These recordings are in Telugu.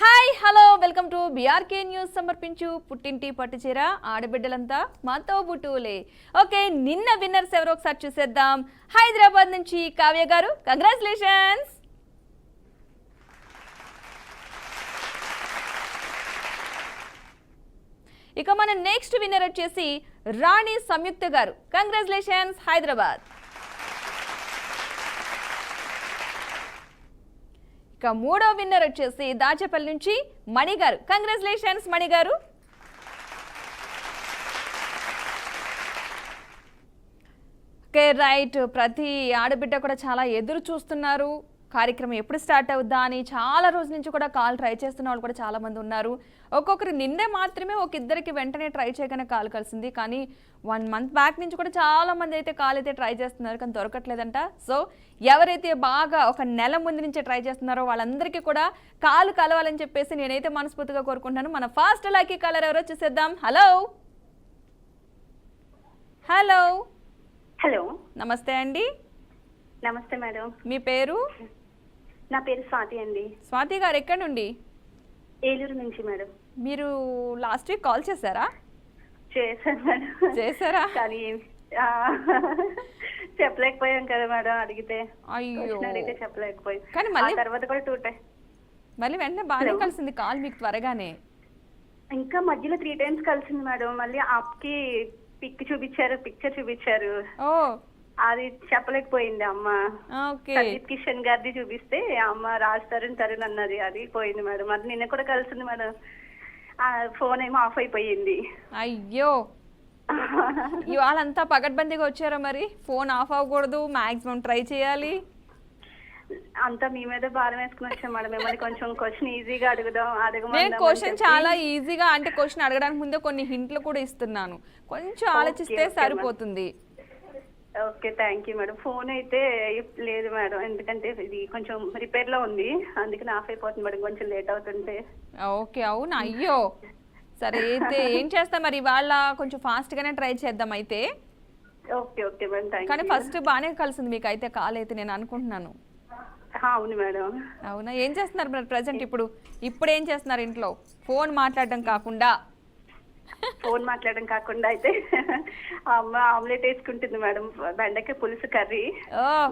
Hi hello welcome to BRK news. సమర్పించు పుట్టింటి పట్టుచీర ఆడబిడ్డలంతా మాతో బుటూలే. ఓకే, నిన్న విన్నర్స్ ఎవరో ఒకసారి చూసేద్దాం. హైదరాబాద్ నుంచి కావ్య గారు, కంగ్రాచులేషన్స్. ఇక మన నెక్స్ట్ విన్నర్ వచ్చేసి రాణి సంయుక్త గారు, కంగ్రాచులేషన్స్ హైదరాబాద్. ఇక మూడో విన్నర్ వచ్చేసి దాచేపల్లి నుంచి మణి గారు, కంగ్రాచులేషన్స్ మణి గారు. ఓకే రైట్, ప్రతి ఆడబిడ్డ కూడా చాలా ఎదురు చూస్తున్నారు కార్యక్రమం ఎప్పుడు స్టార్ట్ అవుద్దా అని. చాలా రోజుల నుంచి కూడా కాల్ ట్రై చేస్తున్న వాళ్ళు కూడా చాలా మంది ఉన్నారు. ఒక్కొక్కరు నిన్నే మాత్రమే ఒక ఇద్దరికి వెంటనే ట్రై చేయగానే కాల్ కలిసింది, కానీ 1 మంత్ బ్యాక్ నుంచి కూడా చాలా మంది అయితే కాల్ అయితే ట్రై చేస్తున్నారు, కానీ దొరకట్లేదంట. సో ఎవరైతే బాగా ఒక నెల ముందు నుంచే ట్రై చేస్తున్నారో వాళ్ళందరికీ కూడా కాల్ కలవాలని చెప్పేసి నేనైతే మనస్ఫూర్తిగా కోరుకుంటున్నాను. మన ఫస్ట్ లక్కీ కాలర్ ఎవరో చూసేద్దాం. హలో హలో హలో, నమస్తే అండి. నమస్తే మేడం. మీ పేరు? నా పేరు స్వాతి అండి. స్వాతి గారు ఎక్కడి నుండి? ఏలూరు నుంచి మేడం. మీరు లాస్ట్ వీక్ కాల్ చేశారా? చేశాను మేడం. చేశారా? కానీ చెప్పలేకపోయాం కదా మేడం, అడిగితే అయ్యో అడిగితే చెప్పలేకపోయాం. కానీ మళ్ళీ తర్వాత కూడా 2 times మళ్ళీ వెంటనే బాగానే కలిసింది కాల్ మీకు త్వరగానే. ఇంకా మధ్యలో 3 times కలిసింది మేడం. మళ్ళీ ఆప్కి పిక్చర్ చూపించారు. ఓ అది చెప్పలేకపోయింది అమ్మ. ఓకే, సందీప్ కిషన్ గారిది చూపిస్తే అమ్మ రాజ్ తరుణ్ అన్నది, అది పోయింది మేడం. అది నిన్న కూడా కలిసింది మేడం. ఫోన్ ఏమో ఆఫ్ అయిపోయింది. అయ్యో ఇవాళంతా పగడ్బందీగా వచ్చారా? మరి ఫోన్ ఆఫ్ అవ్వకూడదు, మాక్సిమం ట్రై చేయాలి. అంతా మీ మీద భారం వేసుకుని వచ్చాం మేడం. మిమ్మల్ని కొంచెం క్వశ్చన్ ఈజీగా నేను క్వశ్చన్ చాలా ఈజీగా, అంటే క్వశ్చన్ అడగడానికి ముందే కొన్ని హింట్లు కూడా ఇస్తున్నాను, కొంచెం ఆలోచిస్తే సరిపోతుంది. Okay, thank you madam. Phone అయితే లేదు మేడం, ఎందుకంటే ఇది కొంచెం రిపేర్ లో ఉంది, అందుకని ఆఫ్ అయిపోతుంది మేడం కొంచెం లేట్ అవుతుంటే. ఓకే, అవునా? అయ్యో సరే, అయితే ఏం చేస్తా మరి, ఇవాళ కొంచెం ఫాస్ట్ గానే ట్రై చేద్దాం అయితే. Okay okay madam, thank you. కానీ ఫస్ట్ బాగానే కలిసింది మీకు అయితే కాల్ అయితే, నేను అనుకుంటున్నాను. అవును మేడం. అవునా? ఏం చేస్తున్నారు మరి ప్రెసెంట్? ఇప్పుడు ఏం చేస్తున్నారు ఇంట్లో? ఫోన్ మాట్లాడడం కాకుండా అయితే అమ్మ ఆమ్లెట్ వేసుకుంటుంది మేడం. బెండకాయ పులుసు కర్రీ.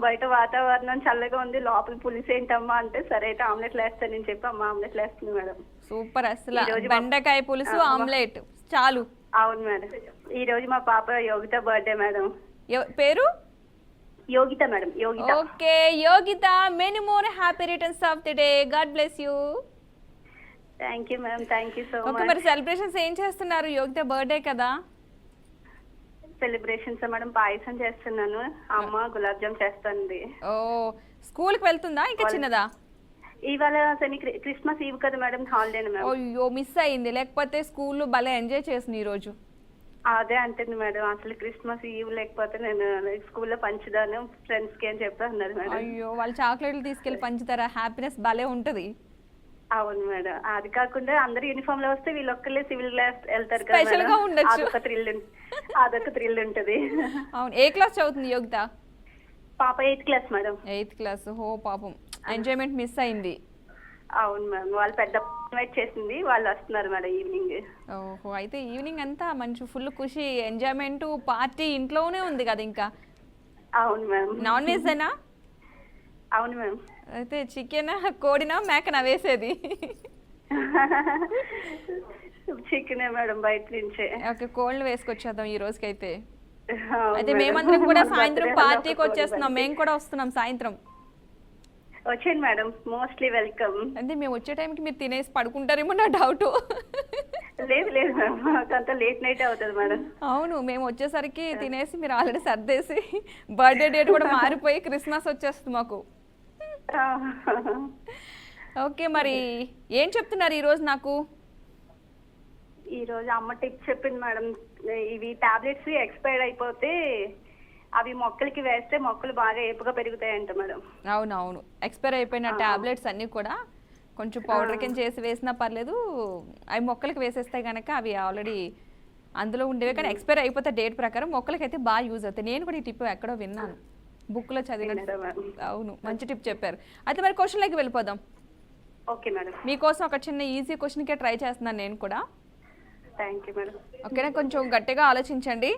బయట వాతావరణం చల్లగా ఉంది, లోపల పులుసు ఏంటమ్మా అంటే, సరే అయితే ఆమ్లెట్లు వేస్తానని చెప్పి అమ్మ ఆమ్లెట్లు వేస్తుంది మేడం. సూపర్, అసలు బెండకాయ పులుసు ఆమ్లెట్ చాలు. అవును మేడం. ఈ రోజు మా పాప యోగిత బర్త్డే మేడం. పేరు? Yogita madam, Yogita. Okay Yogita, many more happy returns of the day. God bless you. Thank you ma'am, thank you so much. మరి సెలబ్రేషన్స్ ఏం చేస్తున్నారు? యోగిత బర్త్డే కదా. సెలబ్రేషన్స్ మేడం, పాయసం చేస్తున్నాను, అమ్మ గులాబ్ జామ్ చేస్తుంది. ఓ, స్కూల్ కి వెళ్తుందా ఇంకా చిన్నదా? ఇవాళ క్రిస్మస్ ఈవ్ కదా మేడం, హాలిడే మేడం. అయ్యో మిస్ అయింది, లేకపోతే స్కూల్లో భలే ఎంజాయ్ చేసింది ఈ రోజు. అదే అంటుంది మేడం, అసలు క్రిస్మస్ ఈవ్ లేకపోతే నేను స్కూల్లో పంచుదాను ఫ్రెండ్స్ కి అని చెప్పి అన్నారు మేడం. అయ్యో, వాళ్ళు చాక్లెట్లు తీసుకెళ్లి పంచుతారా? హ్యాపీనెస్ భలే ఉంటది. అవును మేడం. అది కాకుండా అందరు యూనిఫామ్ లో వస్తే వీళ్ళు ఒక్కళ్ళే సివిల్ క్లాస్ వెళ్తారు కదా, అదొక థ్రిల్ ఉంటది. అవును. ఏ క్లాస్ చదువుతుంది యోగిత? పాప 8th class madam. 8th class. హో పాపం, ఎంజాయ్మెంట్ మిస్ అయింది. అవును మ్యామ్, వాళ్ళు పెద్ద ఇన్వైట్ చేసింది, వాళ్ళు వస్తున్నారు మేడం ఈవినింగ్. ఓహో, అయితే ఈవినింగ్ అంతా మంచి ఫుల్ ఖుషి, ఎంజాయ్మెంట్, పార్టీ ఇంట్లోనే ఉంది కదా ఇంకా. అవును మ్యామ్. నాన్ వెజ్ ఏనా? అవును మ్యామ్. అయితే చికెన్, కోడినా, మేకనా వేసేది? చికెనే మేడం, బయట నుంచే. ఓకే, కోళ్ళు వేసుకొచ్చేద్దాం ఈ రోజుకైతే. అయితే మేమందరం కూడా సాయంత్రం పార్టీకి వచ్చేస్తున్నాం, మేము కూడా వస్తున్నాం సాయంత్రం. వచ్చేయండి మేడం, మోస్ట్లీ వెల్కమ్. అంటే మేము వచ్చే టైంకి మీరు తినేసి పడుకుంటారేమో నా డౌట్. లేదు లేదు మేడం, అంత లేట్ నైట్ అవుతుంది మేడం. అవును, మేము వచ్చేసరికి తినేసి మీరు ఆల్రెడీ సర్దేసి, బర్త్డే డేట్ కూడా మారిపోయి క్రిస్మస్ వచ్చేస్తుంది మాకు. ఓకే, మరి ఏం చెప్తున్నారు ఈరోజు నాకు? ఈరోజు అమ్మ టిప్ చెప్పింది మేడం, ఇవి టాబ్లెట్స్ ఎక్స్పైర్డ్ అయిపోతే అవి మొక్కలకి వేస్తే మొక్కలు బాగా ఏపుగా పెరుగుతాయంట మేడం. అవునవును, ఎక్స్పైర్ అయిపోయిన టాబ్లెట్స్ అన్నీ కూడా కొంచెం పౌడర్ కింద చేసి వేసినా పర్లేదు, అవి మొక్కలకి వేసేస్తే కనుక అవి ఆల్రెడీ అందులో ఉండేవి, కానీ ఎక్స్పైర్ అయిపోతే డేట్ ప్రకారం మొక్కలకైతే బాగా యూజ్ అవుతాయి. నేను కూడా ఈ టిప్ ఎక్కడో విన్నాను, బుక్లో చదివినట్టు. అవును, మంచి టిప్ చెప్పారు. అయితే మరి క్వశ్చన్లోకి వెళ్ళిపోదాం. Okay madam. మీకోసం ఒక చిన్న ఈజీ క్వశ్చన్కే ట్రై చేస్తున్నాను నేను కూడా. Thank you madam. ఓకేనా, కొంచెం గట్టిగా ఆలోచించండి.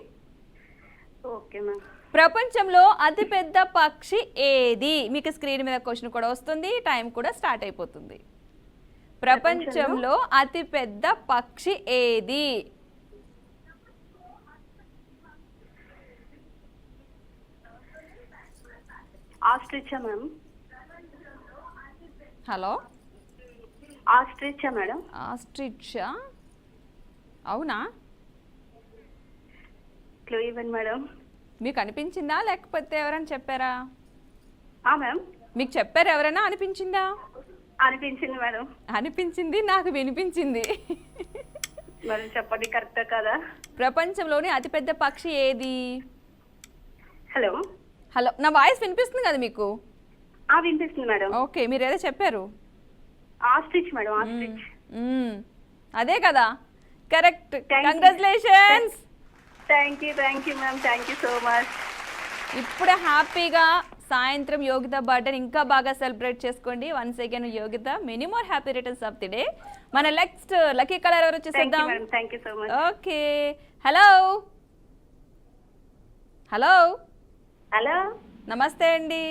Okay madam. ప్రపంచంలో అతిపెద్ద పక్షి ఏది? మీకు స్క్రీన్ మీద క్వశ్చన్ కూడా వస్తుంది, టైం కూడా స్టార్ట్ అయిపోతుంది. ప్రపంచంలో అతిపెద్ద పక్షి ఏది? ఆస్ట్రిచా మేడం. హలో, ఆస్ట్రిచా మేడం. ఆస్ట్రిచా? అవునా? క్లూ ఇవ్వండి మేడం. మీకు అనిపించిందా లేకపోతే ఎవరైనా చెప్పారా? మేడం మీకు చెప్పారు ఎవరైనా, అనిపించిందా? అనిపించింది మేడం. అనిపించింది, నాకు వినిపించింది. మేడం చెప్పండి, కరెక్టా కదా? ప్రపంచంలోని అతిపెద్ద పక్షి ఏది? హలో. హలో, నా వాయిస్ వినిపిస్తుంది కదా మీకు? వినిపిస్తుంది మేడం. ఓకే, మీరు ఏదో చెప్పారు. Ostrich madam, ostrich. అదే కదా, correct. Thank you. Congratulations. Thank you ma'am, thank you so much. ఇప్పుడే హ్యాపీగా సాయంత్రం యోగిత బర్త్డే ఇంకా బాగా సెలబ్రేట్ చేసుకోండి. Once again Yogita, many more happy returns of the day. మన నెక్స్ట్ లక్కీ కలర్ ఎవరు వచ్చేసేద్దాం. Thank you so much. Okay, hello hello hello, నమస్తే అండి.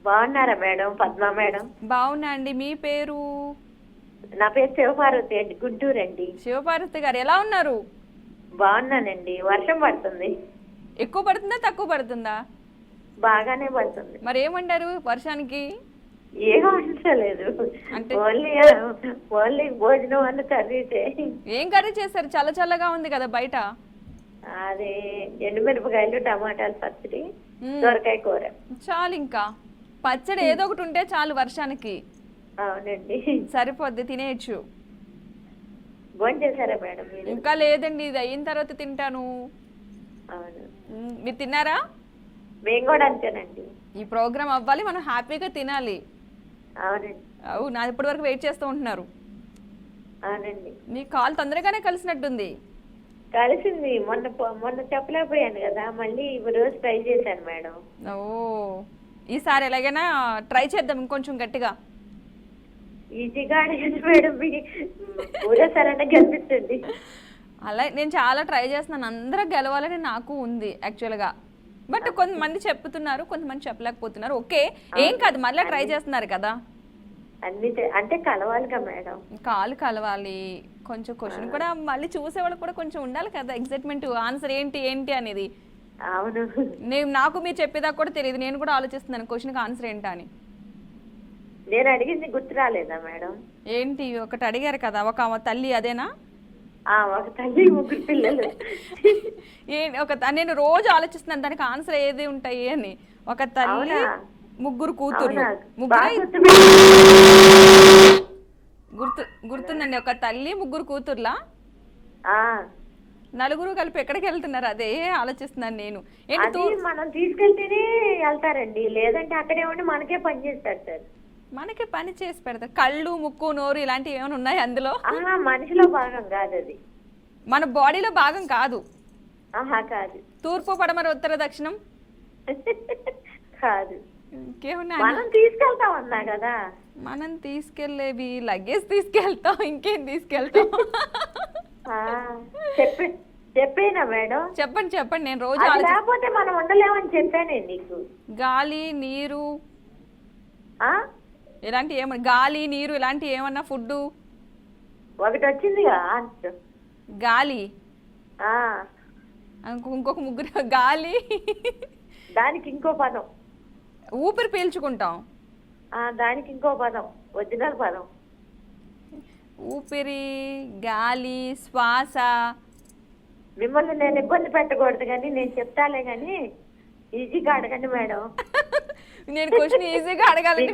బాగున్నారా మేడం? పద్మ మేడం. బాగున్నా అండి. మీ పేరు? నా పేరు శివపార్వతి అండి, గుంటూరు అండి. శివపార్వతి గారు, ఎలా ఉన్నారు? బాగున్నానండి. వర్షం పడుతుంది. ఎక్కువ పడుతుందా తక్కువ పడుతుందా? బాగానే పడుతుంది. మరి ఏమంటారు వర్షానికి? ఏం వండలేదు, అంటే ఓన్లీ భోజనం అన్న కర్రీసే. ఏం కర్రీ చేశారు? చల్ల చల్లగా ఉంది కదా బయట. అది ఎండుమిరపకాయలు, టమాటాలు పచ్చడి, సొరకాయ కూర. చాలు, ఇంకా పచ్చడి ఏదో ఒకటి ఉంటే చాలు వర్షానికి. అవునండి. సరిపోద్ది, తినేయచ్చు. భోజనం చేశారా మేడం మీరు? ఇంకా లేదండి, ఇది అయిన తర్వాత తింటాను. అవును. మీరు తిన్నారా? మేము కూడా అంతేనండి. ఈ ప్రోగ్రామ్ అవ్వాలి, మనం హ్యాపీగా తినాలి. అవునండి. అవును, నా ఇప్పటి వరకు వెయిట్ చేస్తూ ఉంటున్నారు. అవునండి. మీ కాల్ తొందరగానే కలిసినట్టుంది. కలిసింది. మొన్న చెప్పలేకపోయాను కదా, మళ్ళీ ఈ రోజు ట్రై చేశాను మేడం. ఓ, ఈసారి ఎలాగైనా ట్రై చేద్దాం ఇంకొంచెం గట్టిగా. ఈజీగా అడిగాను మేడం, ఊరేసారనే గెలిపించండి. అలా నేను చాలా ట్రై చేస్తున్నాను, అందరూ గెలవాలని నాకు ఉంది యాక్చువల్గా. బట్ కొంతమంది చెప్తున్నారు, కొంతమంది చెప్పలేకపోతున్నారు. ఓకే, ఏం కాదు, మళ్ళీ ట్రై చేస్తున్నారు కదా. అన్ని అంటే కలవాలిగా మేడం. కాలు కలవాలి, కొంచెం క్వశ్చన్ కూడా మళ్ళీ చూసేవాళ్ళు కూడా కొంచెం ఉండాలి కదా, ఎగ్జైట్మెంట్. ఆన్సర్ ఏంటి ఏంటి అనేది. అవును. నాకు మీరు చెప్పేదాకా కూడా తెలియదు, నేను కూడా ఆలోచిస్తున్నాను క్వశ్చన్కి ఆన్సర్ ఏంటా అని. నేను అడిగింది గుర్తు రాలేదా మేడం? ఏంటి ఒకటి అడిగారు కదా, ఒక తల్లి, అదేనా? ఒక తల్లి, ముగ్గురు పిల్లలు. నేను రోజు ఆలోచిస్తున్నాను దానికి ఆన్సర్ ఏది ఉంటాయి అని. ఒక తల్లి, ముగ్గురు కూతుర్లు. గుర్తుందండి, ఒక తల్లి, ముగ్గురు కూతుర్లా? నలుగురు కలిపి ఎక్కడికి వెళ్తున్నారు, అదే ఆలోచిస్తున్నాను నేను. మనం తీసుకెళ్తేనే వెళ్తారండి, లేదంటే అక్కడే ఉండి మనకే పని చేసి పెడతారు. మనకి పని చేసి పెడతారు. కళ్ళు, ముక్కు, నోరు ఇలాంటివి ఏమైనా ఉన్నాయి అందులో? మనిషిలో భాగం కాదు అది, మన బాడీలో భాగం కాదు. కాదు. తూర్పు, పడమర, ఉత్తర, దక్షిణం కాదు. ఇంకేమున్నా? మనం తీసుకెళ్తాం అన్నా కదా. మనం తీసుకెళ్లేవి లగేజ్ తీసుకెళ్తాం, ఇంకేం తీసుకెళ్తాం? చెప్పేనా మేడం? చెప్పండి చెప్పండి, నేను రోజు లేకపోతే మనం ఉండలేమని చెప్పానే నీకు. గాలి, నీరు ఇలాంటి ఏమన్నా, గాలి, నీరు ఇలాంటి ఏమన్నా, ఫుడ్ ఒకటి వచ్చిందిగా గాలి. ఇంకొక ముగ్గురు గాలి, దానికి ఇంకో పదం. ఊపిరి పీల్చుకుంటాం, దానికి ఇంకో పదం, ఒరిజినల్ పదం. ఊపిరి, గాలి, శ్వాస. మిమ్మల్ని నేను ఇబ్బంది పెట్టకూడదు కానీ నేను చెప్తాలే కానీ ఈజీగా అడగండి మేడం. నేను క్వశ్చన్ ఈజీగా అడగాలంటే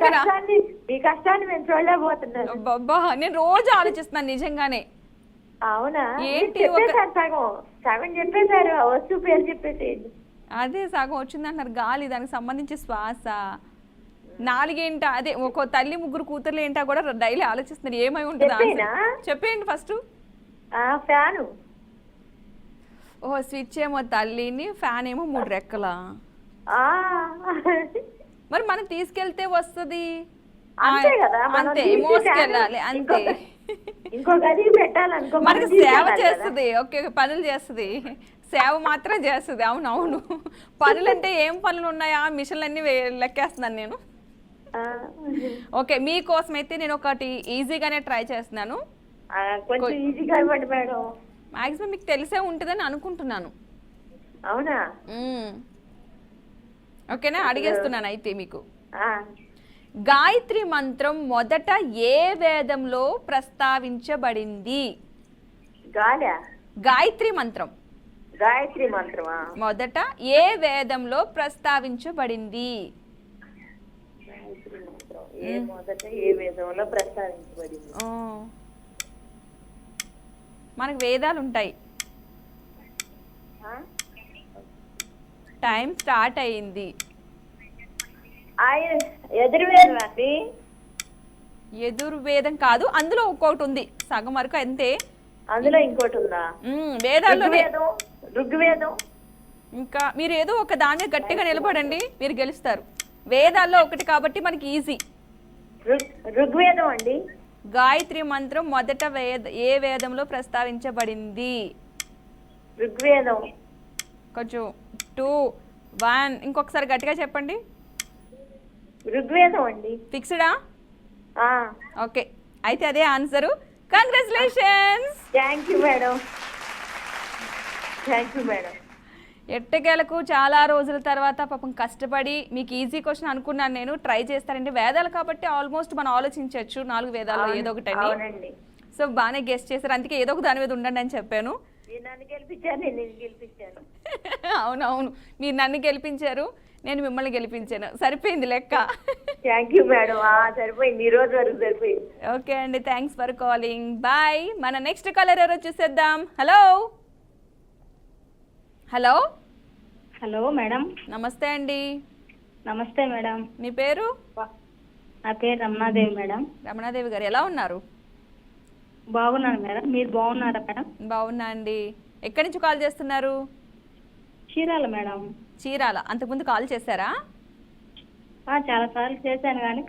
మీ కష్టాన్ని మేము చూడలేకపోతున్నాను. బాబా, నేను రోజు ఆలోచిస్తున్నాను నిజంగానే. అవునా? ఏంటి సగం చెప్పేశారు, వస్తువు పేరు చెప్పేసేయండి. అదే సగం వచ్చిందంటున్నారు. గాలి, దానికి సంబంధించి శ్వాస. నాలుగేంట, అదే ఒక తల్లి, ముగ్గురు కూతుర్లు ఏంటా కూడా డైలీ ఆలోచిస్తున్నారు, ఏమై ఉంటుంది చెప్పేయండి ఫస్ట్. ఫ్యాను. స్విచ్ ఏమో తల్లిని, ఫ్యాన్ ఏమో 3 రెక్కలా? మరి మనం తీసుకెళ్తే వస్తుంది. అంతే కదా మనం అంతే తీసి మోసుకెళ్ళాలి ఫ్యాన్ అంతే. ఇంకో గది పెట్టాలనుకో మనం మనకి సేవ తీసుకెళ్ళాలి కదా. చేస్తుంది, ఓకే పనులు చేస్తుంది, సేవ మాత్రం చేస్తుంది. అవునవును, పనులు అంటే ఏం పనులు ఉన్నాయా, మిషన్లు అన్ని లెక్కేస్తున్నాను నేను. ఆ, ఓకే మీకోసం అయితే నేను ఒకటి ఈజీగానే ట్రై చేస్తున్నాను. కొంచెం ఈజీగా ఇవ్వండి మేడం. మాక్సిమం మీకు తెలిసే ఉంటుందని అనుకుంటున్నాను. అవునా? మ్మ్. ఓకేనా, అడిగేస్తున్నాను అయితే మీకు. ఆ, గాయత్రి మంత్రం మొదట ఏ వేదంలో ప్రస్తావించబడింది? గాలా? గాయత్రి మంత్రం గాయత్రి మంత్రమా? మొదట ఏ వేదంలో ప్రస్తావించబడింది? గాయత్రి మంత్రం మొదట ఏ వేదంలో ప్రస్తావించబడింది? ఆ. మనకు వేదాలు ఉంటాయి. ఆ? టైం స్టార్ట్ అయింది. ఎదురువేదం అండి. ఎదుర్వేదం కాదు, అందులో ఒక్కొక్కటి ఉంది, సగం వరకు అంతే. అందులో ఇంకోటి ఉందా? వేదాల్లోనే. ఋగ్వేదం. ఇంకా మీరు ఏదో ఒక దాని మీద గట్టిగా నిలబడండి, మీరు గెలుస్తారు. వేదాల్లో ఒకటి కాబట్టి మనకి ఈజీ. ఋగ్వేదం అండి. గాయత్రి మంత్రం మొదట ఏ వేదంలో ప్రస్తావించబడింది? ఋగ్వేదం. కొంచెం 2, 1 ఇంకొకసారి గట్టిగా చెప్పండి. ఋగ్వేదం అండి. ఫిక్స్డా? ఆ, ఓకే, అయితే అదే answer. Congratulations. Thank you madam. Thank you madam. ఎట్టకేలకు చాలా రోజుల తర్వాత పాపం కష్టపడి మీకు ఈజీ క్వశ్చన్ అనుకున్నాను నేను, ట్రై చేస్తానండి. వేదాలు కాబట్టి ఆల్మోస్ట్ మనం ఆలోచించవచ్చు 4 వేదాల్లో ఏదో ఒకటని. అవునండి. సో బాగానే గెస్ట్ చేశారు, అందుకే ఏదో ఒక దాని మీద ఉండండి అని చెప్పాను. మీరు నన్ను గెలిపించారు, నేను నిన్ను గెలిపించాను. అవునవును, మీరు నన్ను గెలిపించారు, నేను మిమ్మల్ని గెలిపించాను, సరిపోయింది లెక్క. Thank you madam. సరిపోయింది, ఈ రోజు వరకు సరిపోయింది. ఓకే అండి, థ్యాంక్స్ ఫర్ కాలింగ్, బాయ్. మన నెక్స్ట్ కాలర్ ఎవరో చూసేద్దాం. Hello hello hello madam. నమస్తే అండి. నమస్తే మేడం. మీ పేరు? నా పేరు రమణాదేవి మేడం. రమణాదేవి గారు ఎలా ఉన్నారు? బాగున్నాను మేడం, మీరు బాగున్నారా మేడం? బాగున్నా అండి. ఎక్కడి నుంచి కాల్ చేస్తున్నారు? చీరాల మేడం. చీరాల. అంతకుముందు కాల్ చేశారా? చాలా సార్లు చేశాను కానీ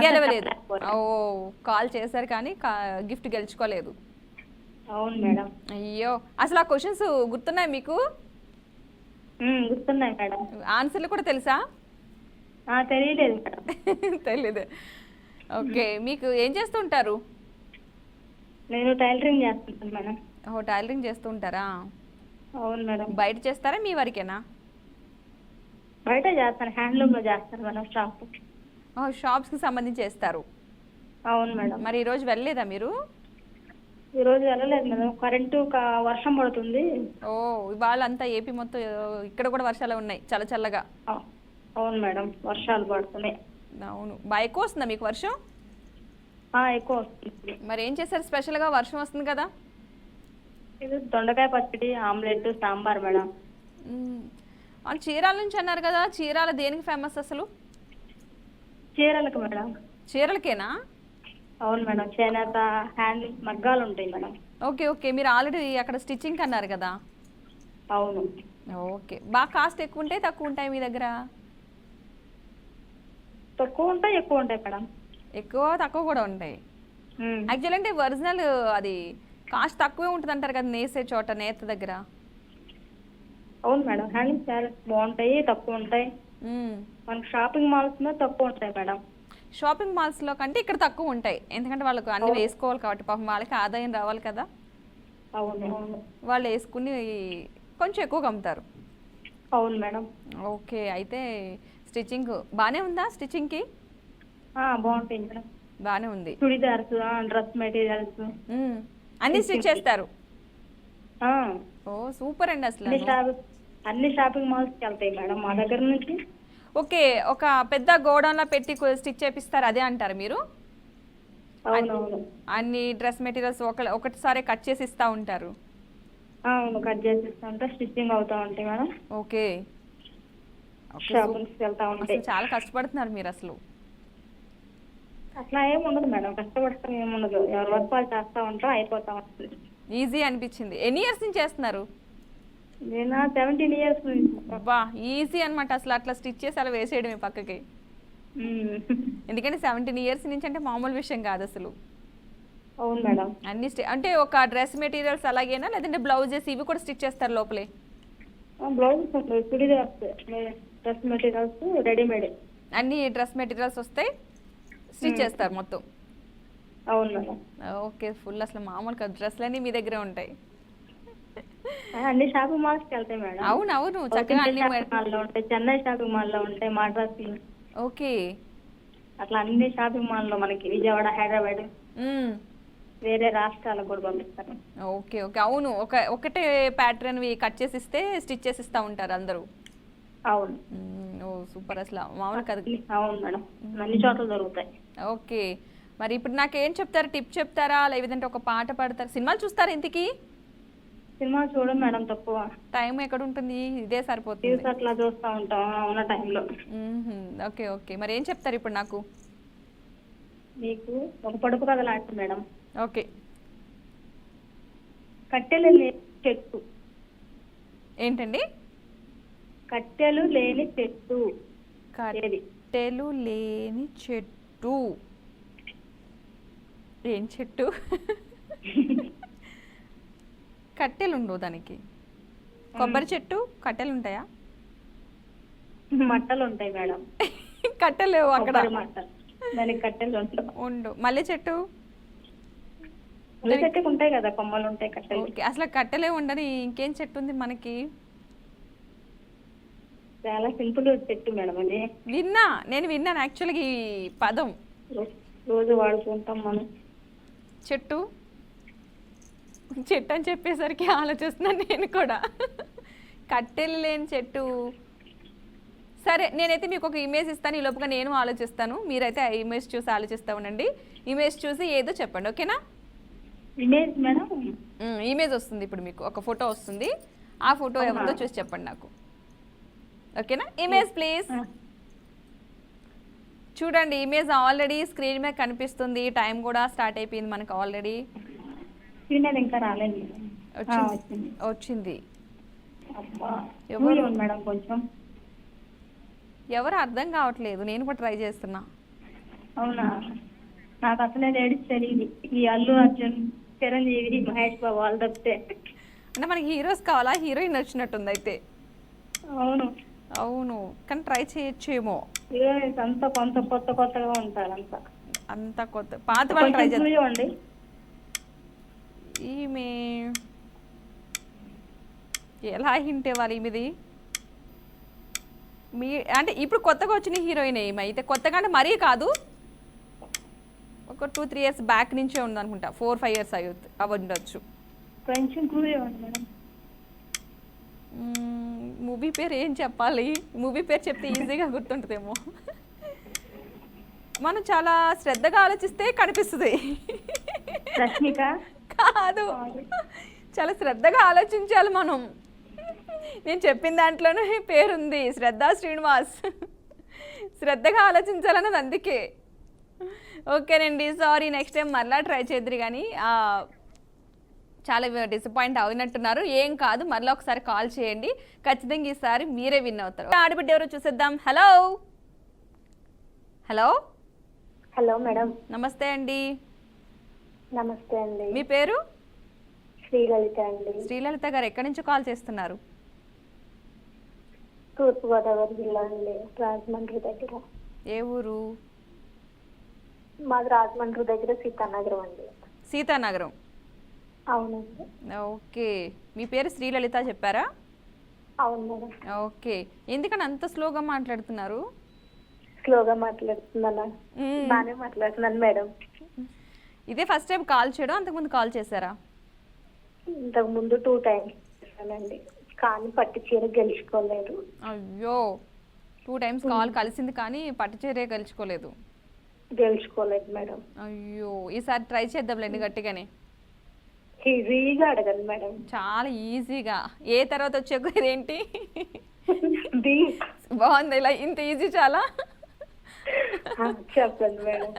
గెలవలేదు. ఓ, కాల్ చేశారు కానీ గిఫ్ట్ గెలుచుకోలేదు. అవును మేడం. అయ్యో, అసలు ఆ క్వశ్చన్స్ గుర్తున్నాయి మీకు? గుర్తున్నాయి మేడం. ఆన్సర్లు కూడా తెలుసా? తెలియలేదు మేడం. తెలీదు. ఓకే, మీకు ఏం చేస్తుంటారు? నేను టైలరింగ్ చేస్తుంటాను మేడం. ఓ, టైలరింగ్ చేస్తూ ఉంటారా? అవును మేడం. బయట చేస్తారా, మీ వరకేనా? బయట చేస్తాను, హ్యాండ్లూమ్లో చేస్తాను మేడం, షాప్. ఓ, షాప్స్కి సంబంధించి చేస్తారు. అవును మేడం. మరి ఈరోజు వెళ్ళలేదా మీరు? ఈరోజు వెళ్ళలేదు మేడం, కరెంటు వర్షం పడుతుంది. ఓ, ఇవాళ అంతా ఏపీ మొత్తం, ఇక్కడ కూడా వర్షాలు ఉన్నాయి చల్ల చల్లగా. అవును మేడం, వర్షాలు పడుతున్నాయి. అవును, బాగా ఎక్కువ వస్తుందా మీకు వర్షం? ఎక్కువ వస్తుంది. మరి ఏం చేశారు స్పెషల్గా, వర్షం వస్తుంది కదా? ఇది దొండకాయ పచ్చడి, ఆమ్లెట్, సాంబార్ మేడం. వాళ్ళు చీరాల నుంచి అన్నారు కదా, చీరాల దేనికి ఫేమస్ అసలు? చీరలకు మేడం. చీరలకేనా? అవును మేడం, చేనేత హ్యాండ్ మగ్గాలు ఉంటాయి మేడం. ఓకే ఓకే, మీరు ఆల్రెడీ అక్కడ స్టిచ్చింగ్ అన్నారు కదా? అవును. ఓకే, బాగా కాస్ట్ ఎక్కువ ఉంటాయి తక్కువ ఉంటాయి మీ దగ్గర? తక్కువ ఉంటాయి, ఎక్కువ ఉంటాయి మేడం. ఎక్కువ తక్కువ కూడా ఉంటాయి. యాక్చువల్ అంటే ఒరిజినల్ అది కాస్ట్ తక్కువే ఉంటుంది అంటారు కదా నేసే చోట, నేత దగ్గర. అవును మేడం, హ్యాండింగ్ శారీస్ బాగుంటాయి, తక్కువ ఉంటాయి. మనకి షాపింగ్ మాల్స్ మీద తక్కువ ఉంటాయి మేడం. షాపింగ్ మాల్స్లో కంటే ఇక్కడ తక్కువ ఉంటాయి, ఎందుకంటే వాళ్ళకు అన్ని వేసుకోవాలి కాబట్టి పాపం వాళ్ళకి ఆదాయం రావాలి కదా. అవును అవును. వాళ్ళు వేసుకుని కొంచెం ఎక్కువగా అమ్ముతారు. అవును మేడం. ఓకే, అయితే స్టిచ్చింగ్ బాగానే ఉందా? స్టిచ్చింగ్కి బాగుంటాయి మేడం. బాగానే ఉంది. చుడిదార్స్, డ్రెస్ మెటీరియల్స్ అన్ని స్టిచ్ చేస్తారు. ఓ సూపర్ అండి అసలు. అన్ని షాపింగ్ మాల్స్కి వెళ్తాయి మేడం మా దగ్గర నుంచి. ఓకే, ఒక పెద్ద గోడౌన్లో పెట్టి స్టిచ్ చేపిస్తారు, అదే అంటారు మీరు? అవునవును. అన్ని డ్రెస్ మెటీరియల్స్ ఒకటిసారి కట్ చేసి ఇస్తూ ఉంటారు. అవును, కట్ చేసి ఇస్తూ ఉంటా, స్టిచ్చింగ్ అవుతా ఉంటాయి మేడం. ఓకే, షాపింగ్స్కి వెళ్తా ఉంటాయి. చాలా కష్టపడుతున్నారు మీరు అసలు. అట్లా ఏముండదు మేడం, కష్టపడతాం ఏముండదు, ఎవరి వర్క్ వాళ్ళు చేస్తూ ఉంటాం, అయిపోతా ఉంటుంది. ఈజీ అనిపించింది. ఎన్ని ఇయర్స్ నుంచి చేస్తున్నారు? నేను 17 years నుంచి. బా, ఈజీ అనమాట అసలు, అట్లా స్టిచ్ చేసి అలా వేసేయడమే పక్కకి. ఎందుకంటే 17 ఇయర్స్ నుంచి అంటే మామూలు విషయం కాదు అసలు. అవును మేడం. అన్ని అంటే ఒక డ్రెస్ మెటీరియల్స్ అలాగేనా, లేదంటే బ్లౌజెస్ ఇవి కూడా స్టిచ్ చేస్తారు లోపలే? బ్లౌజెస్ ఉంటాయి, చుడిదార్స్, డ్రెస్ మెటీరియల్స్ రెడీమేడ్. అన్ని డ్రెస్ మెటీరియల్స్ వస్తాయి, స్టిచ్ చేస్తారు మొత్తం. అవును మేడం. ఓకే, ఫుల్ అసలు మామూలు కాదు, డ్రెస్లన్నీ మీ దగ్గరే ఉంటాయి. అన్ని షాపింగ్ మాల్స్కి వెళ్తాయి మేడం. అవును చక్కగా అన్ని షాపింగ్ మాల్లో ఉంటాయి, చెన్నై షాపింగ్ మాల్లో ఉంటాయి, మాడ్రాస్. ఓకే. అట్లా అన్ని షాపింగ్ మాల్లో మనకి విజయవాడ, హైదరాబాద్, వేరే రాష్ట్రాలకు కూడా పంపిస్తారు. ఓకే ఓకే, అవును ఒకటే ప్యాటర్న్ కట్ చేసి ఇస్తే స్టిచ్ చేసి ఇస్తా ఉంటారు అందరూ. అవును. ఓ సూపర్, అసలు మామూలు కదా. అవును మేడం, అన్ని చోట్ల దొరుకుతాయి. ఓకే, మరి ఇప్పుడు నాకేం చెప్తారు, టిప్ చెప్తారా, లేదంటే ఒక పాట పాడతారు? సినిమాలు చూస్తారా ఇంతకీ? సినిమా చూడం మేడం, తక్కువ. టైం ఎక్కడ ఉంటుంది, ఇదే సరిపోతుంది. న్యూస్ అట్లా చూస్తూ ఉంటాం ఉన్న టైంలో. ఓకే ఓకే, మరి ఏం చెప్తారు ఇప్పుడు నాకు? మీకు ఒక పొడుపు కథ లాంటి మేడం. ఓకే. కట్టెలు లేని చెట్టు. ఏంటండి? కట్టెలు లేని చెట్టు. ఏది? కట్టెలు లేని చెట్టు. ఏం చెట్టు? కట్టెలు ఉండవు దానికి. కొబ్బరి చెట్టు కట్టెలు ఉంటాయా? మట్టలు ఉంటాయి మేడం. కట్టెలు లేవు అక్కడ. మట్టలు, దానికి కట్టెలు ఉండు. మల్లె చెట్టు? మల్లె చెట్టుకు ఉంటాయి కదా, కొమ్మలు ఉంటాయి, కట్టెలు. ఓకే, అసలు కట్టెలే ఉండని ఇంకేం చెట్టు ఉంది మనకి? చాలా సింపుల్ చెట్టు మేడం అది. నేను విన్నాను యాక్చువల్గా ఈ పదం. రోజు వాడుకుంటాం మనం. చెట్టు చెట్టు అని చెప్పేసరికి ఆలోచిస్తున్నాను నేను కూడా. కట్టెలు లేని చెట్టు. సరే, నేనైతే మీకు ఒక ఇమేజ్ ఇస్తాను, ఈ లోపుగా నేను ఆలోచిస్తాను, మీరైతే ఆ ఇమేజ్ చూసి ఆలోచిస్తూ ఉండండి. ఇమేజ్ చూసి ఏదో చెప్పండి, ఓకేనా? Image madam? ఇమేజ్ వస్తుంది ఇప్పుడు మీకు, ఒక ఫోటో వస్తుంది, ఆ ఫోటో ఎవరితో చూసి చెప్పండి నాకు, ఓకేనా? Image please. చూడండి, ఇమేజ్ ఆల్రెడీ స్క్రీన్ మీద కనిపిస్తుంది, టైం కూడా స్టార్ట్ అయిపోయింది మనకు ఆల్రెడీ. ఇంకా రాలేదు. వచ్చింది. ఎవరు మేడం? కొంచెం ఎవరు అర్థం కావట్లేదు, నేను కూడా ట్రై చేస్తున్నా. అవునా? నాకు అసలే లేడీస్ తెలియదు. ఈ అల్లు అర్జున్, చిరంజీవి, మహేష్ బాబు వాళ్ళు తప్పితే. అంటే మనకి హీరోస్ కావాలా, హీరోయిన్ వచ్చినట్టుంది అయితే. అవును అవును, కానీ ట్రై చేయొచ్చేమో. హీరోయిన్స్ అంతా కొంత కొత్తగా ఉంటారు, అంత కొత్త. పాత వాళ్ళు ట్రై చేయండి. ఈమె ఎలా హింట్ ఇవ్వాలి ఈమెది? అంటే ఇప్పుడు కొత్తగా వచ్చిన హీరోయిన్ ఏమి అయితే, కొత్తగా అంటే మరీ కాదు, ఒక 2-3 ఇయర్స్ బ్యాక్ నుంచే ఉంది అనుకుంటా, 4-5 ఇయర్స్ అవి ఉండొచ్చు. కొంచెం క్లూ ఇవ్వండి మేడం. మూవీ పేరు ఏం చెప్పాలి? మూవీ పేరు చెప్తే ఈజీగా గుర్తుంటుందేమో. మనం చాలా శ్రద్ధగా ఆలోచిస్తే కనిపిస్తుంది. రష్మిక? కాదు, చాలా శ్రద్ధగా ఆలోచించాలి మనం. నేను చెప్పిన దాంట్లోనే పేరుంది, శ్రద్ధా శ్రీనివాస్. శ్రద్ధగా ఆలోచించాలన్నది అందుకే. ఓకేనండి, సారీ, నెక్స్ట్ టైం మరలా ట్రై చేద్దరు. కానీ చాలా డిసప్పాయింట్ అవునట్టున్నారు. ఏం కాదు, మరలా ఒకసారి కాల్ చేయండి, ఖచ్చితంగా ఈసారి మీరే విన్ అవుతారు. ఆడబిడ్డ ఎవరో చూసేద్దాం. Hello hello hello madam. నమస్తే అండి. నమస్తే అండి. మీ పేరు? శ్రీలలిత అండి. శ్రీలలిత గారు ఎక్కడి నుంచి కాల్ చేస్తున్నారు? తూర్పుగోదావరి జిల్లా అండి, రాజమండ్రి దగ్గర. ఏ ఊరు? మాది రాజమండ్రి దగ్గర సీతానగరం అండి. సీతానగరం? అవునండి. ఓకే, మీ పేరు శ్రీలలిత చెప్పారా? అవును మేడం. ఓకే, ఎందుకని అంత స్లోగా మాట్లాడుతున్నారు? స్లోగా మాట్లాడుతున్నానా? బాగానే మాట్లాడుతున్నాను మేడం. ఇదే ఫస్ట్ టైం కాల్ చేయడం, అంతకుముందు కాల్ చేశారా? ఇంతకు ముందు 2 times చేశానండి, కానీ పట్టు చీర గెలుచుకోలేదు. అయ్యో, 2 times కాల్ కలిసింది కానీ పట్టు చీరే గెలుచుకోలేదు మేడం. అయ్యో, ఈసారి ట్రై చేద్దాంలేండి గట్టిగానే. ఈజీగా అడగండి మేడం. చాలా ఈజీగా. ఏ తర్వాత వచ్చే ఏంటి? బి బాగుంది, ఇలా ఇంత ఈజీ చాలా. చెప్పండి మేడం.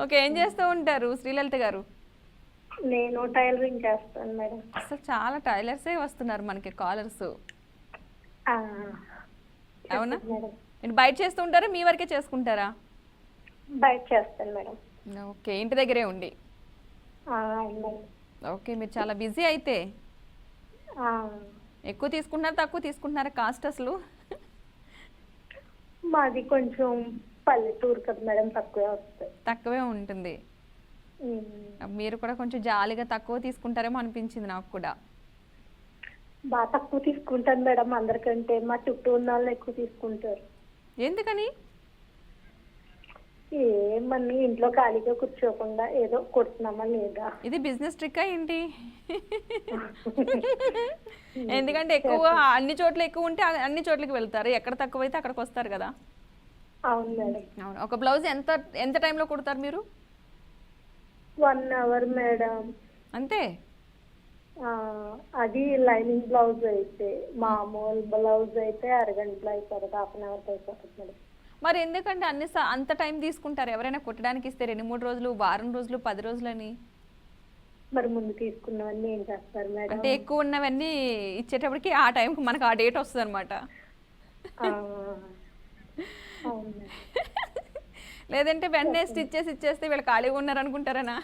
ఓకే, ఏం చేస్తూ ఉంటారు శ్రీలలిత గారు? నేను టైలరింగ్ చేస్తాను మేడం. అసలు చాలా టైలర్సే వస్తున్నారు మనకి కాలర్స్. అవునా? మీరు బయట చేస్తూ ఉంటారా, మీ వరకే చేసుకుంటారా? బయట చేస్తాను మేడం. ఓకే, ఇంటి దగ్గరే ఉండి. అవును మేడం. ఓకే, మీరు చాలా బిజీ అయితే. ఆ, ఎక్కువ తీసుకుంటున్నారా, తక్కువ తీసుకుంటున్నారా కాస్ట్ అసలు? మాది కొంచెం పల్లెటూరు కదా మేడం, తక్కువే వస్తాయి. తక్కువే ఉంటుంది. మీరు కూడా కొంచెం జాలీగా తక్కువ తీసుకుంటారేమో అనిపించింది నాకు కూడా. బాగా తక్కువ తీసుకుంటాను మేడం, అందరికంటే మా చుట్టూ ఉన్న వాళ్ళు ఎక్కువ తీసుకుంటారు. ఎందుకని? ఏమని ఇంట్లో ఖాళీగా కూర్చోకుండా ఏదో కొడుతున్నామా లేదా. ఇది బిజినెస్ ట్రిక్ ఏంటి? ఎందుకంటే ఎక్కువ అన్ని చోట్ల ఎక్కువ ఉంటే అన్ని చోట్లకి వెళ్తారు, ఎక్కడ తక్కువ అయితే అక్కడికి వస్తారు కదా. అవును మేడం. అవును. ఒక బ్లౌజ్ ఎంత ఎంత టైంలో కుడతారు మీరు? 1 అవర్ మేడం. అంతే? అది లైనింగ్ బ్లౌజ్ అయితే, మామూలు బ్లౌజ్ అయితే అరగంటలో అయిపోతుంది, 1/2 అవర్ అయిపోతుంది మేడం. మరి ఎందుకంటే అంత టైం తీసుకుంటారు? ఎవరైనా కుట్టడానికి ఇస్తే 2-3 రోజులు, వారం రోజులు, 10 రోజులని. మరి ముందు తీసుకున్నవన్నీ ఏం చేస్తారు మేడం? అంటే ఎక్కువ ఉన్నవన్నీ ఇచ్చేటప్పటికి ఆ టైంకి మనకు ఆ డేట్ వస్తుంది అనమాట. అవును మేడం. లేదంటే వెంటనే స్టిచ్ చేసి ఇచ్చేస్తే వీళ్ళు ఖాళీగా ఉన్నారు అనుకుంటారనా?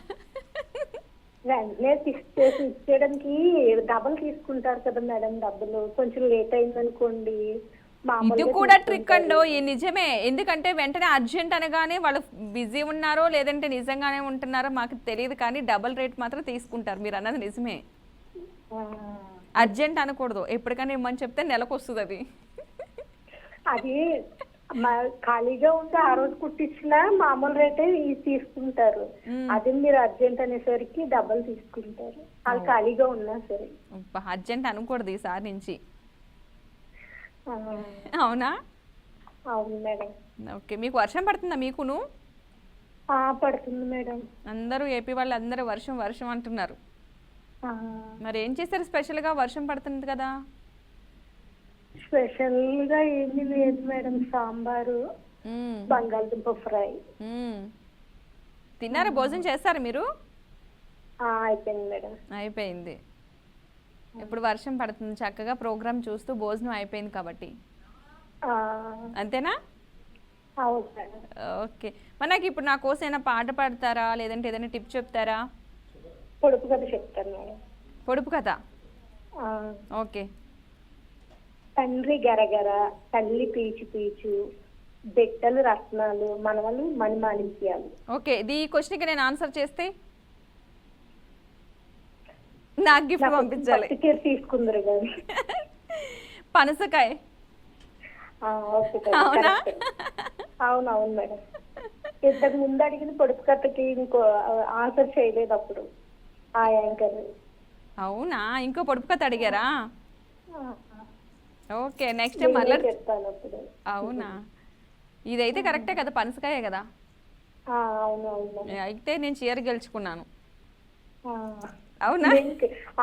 వెంటనే ఇచ్చేయడానికి డబల్ తీసుకుంటారు కదా మేడం, డబ్బులు. కొంచెం లేట్ అయిందనుకోండి ఇది కూడా ట్రిక్ అండో, ఈ నిజమే. ఎందుకంటే వెంటనే అర్జెంట్ అనగానే వాళ్ళు బిజీ ఉన్నారో లేదంటే నిజంగానే ఉంటున్నారో మాకు తెలియదు, కానీ డబల్ రేట్ మాత్రం తీసుకుంటారు. మీరు అన్నది నిజమే. అర్జెంట్ అనకూడదు, ఎప్పటికైనా ఇమ్మని చెప్తే నెలకు వస్తుంది అది. అది ఖాళీగా ఉంటే ఆ రోజు కుట్టించినా మామూలు రేటే తీసుకుంటారు. అది మీరు అర్జెంట్ అనేసరికి డబ్బులు తీసుకుంటారు, వాళ్ళు ఖాళీగా ఉన్నా సరే. అర్జెంట్ అనకూడదు ఈసారి నుంచి. అవునా? అవును మేడం. ఓకే, మీకు వర్షం పడుతుందా? మీకును పడుతుంది మేడం. అందరూ ఏపీ వాళ్ళు అందరూ వర్షం వర్షం అంటున్నారు. మరి ఏం చేశారు స్పెషల్గా? వర్షం పడుతుంది కదా. స్పెషల్ గా ఏమీ లేదు మేడం, సాంబారు, బంగాళదుంప ఫ్రై. తిన్నారా? భోజనం చేస్తారా మీరు? అయిపోయింది మేడం. అయిపోయింది. ఇప్పుడు వర్షం పడుతుంది, చక్కగా ప్రోగ్రామ్ చూస్తూ భోజనం అయిపోయింది కాబట్టి. అంతేనా? అవును మేడం. ఓకే, మరి నాకు ఇప్పుడు నా కోసం ఏమైనా పాట పాడతారా, లేదంటే ఏదైనా టిప్ చెప్తారా? పొడుపు కథ చెప్తాను మేడం. పొడుపు కథ? ఓకే. తండ్రి గరగర, తల్లి పీచు పీచు, బిడ్డలు రత్నాలు, మనవలు మణిమాణిక్యాలు. ఓకే, ఈ క్వశ్చన్కి నేను ఆన్సర్ చేస్తే నాకు గిఫ్ట్ పంపించాలి. తీసుకుందరు కానీ. పనసకాయ. అవునా? అవునవును మేడం. ఇంతకు ముందు అడిగిన పొడుపు కథకి ఇంకో ఆన్సర్ చేయలేదు అప్పుడు ఆ యాంకర్. అవునా? ఇంకో పొడుపు కథ అడిగారా? ఓకే, నెక్స్ట్ టైం మళ్ళీ చెప్తాను అప్పుడు. అవునా? ఇదైతే కరెక్టే కదా, పనసకాయే కదా. అవునవును. అయితే నేను చీర గెలుచుకున్నాను. అవునా?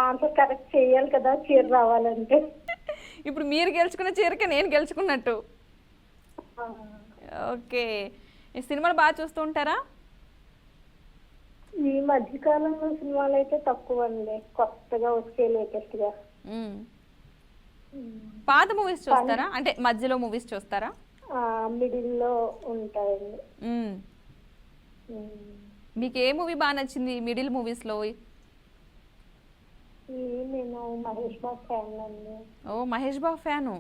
ఆన్సర్ కరెక్ట్ చేయాలి కదా చీర రావాలంటే. ఇప్పుడు మీరు గెలుచుకున్న చీరకే నేను గెలుచుకున్నట్టు. ఓకే, ఈ సినిమాలు బాగా చూస్తూ ఉంటారా? ఈ మధ్యకాలంలో సినిమాలు అయితే తక్కువ అండి, కొత్తగా వచ్చే లేటెస్ట్ గా. పాత మూవీస్ చూస్తారా? అంటే మధ్యలో మూవీస్ చూస్తారా? మిడిల్ లో ఉంటాయండి. మీకు ఏ మూవీ బాగా నచ్చింది మిడిల్ మూవీస్ లో? నేను మహేష్ బాబు ఫ్యాన్ అండి. ఓ, మహేష్ బాబు ఫ్యాను.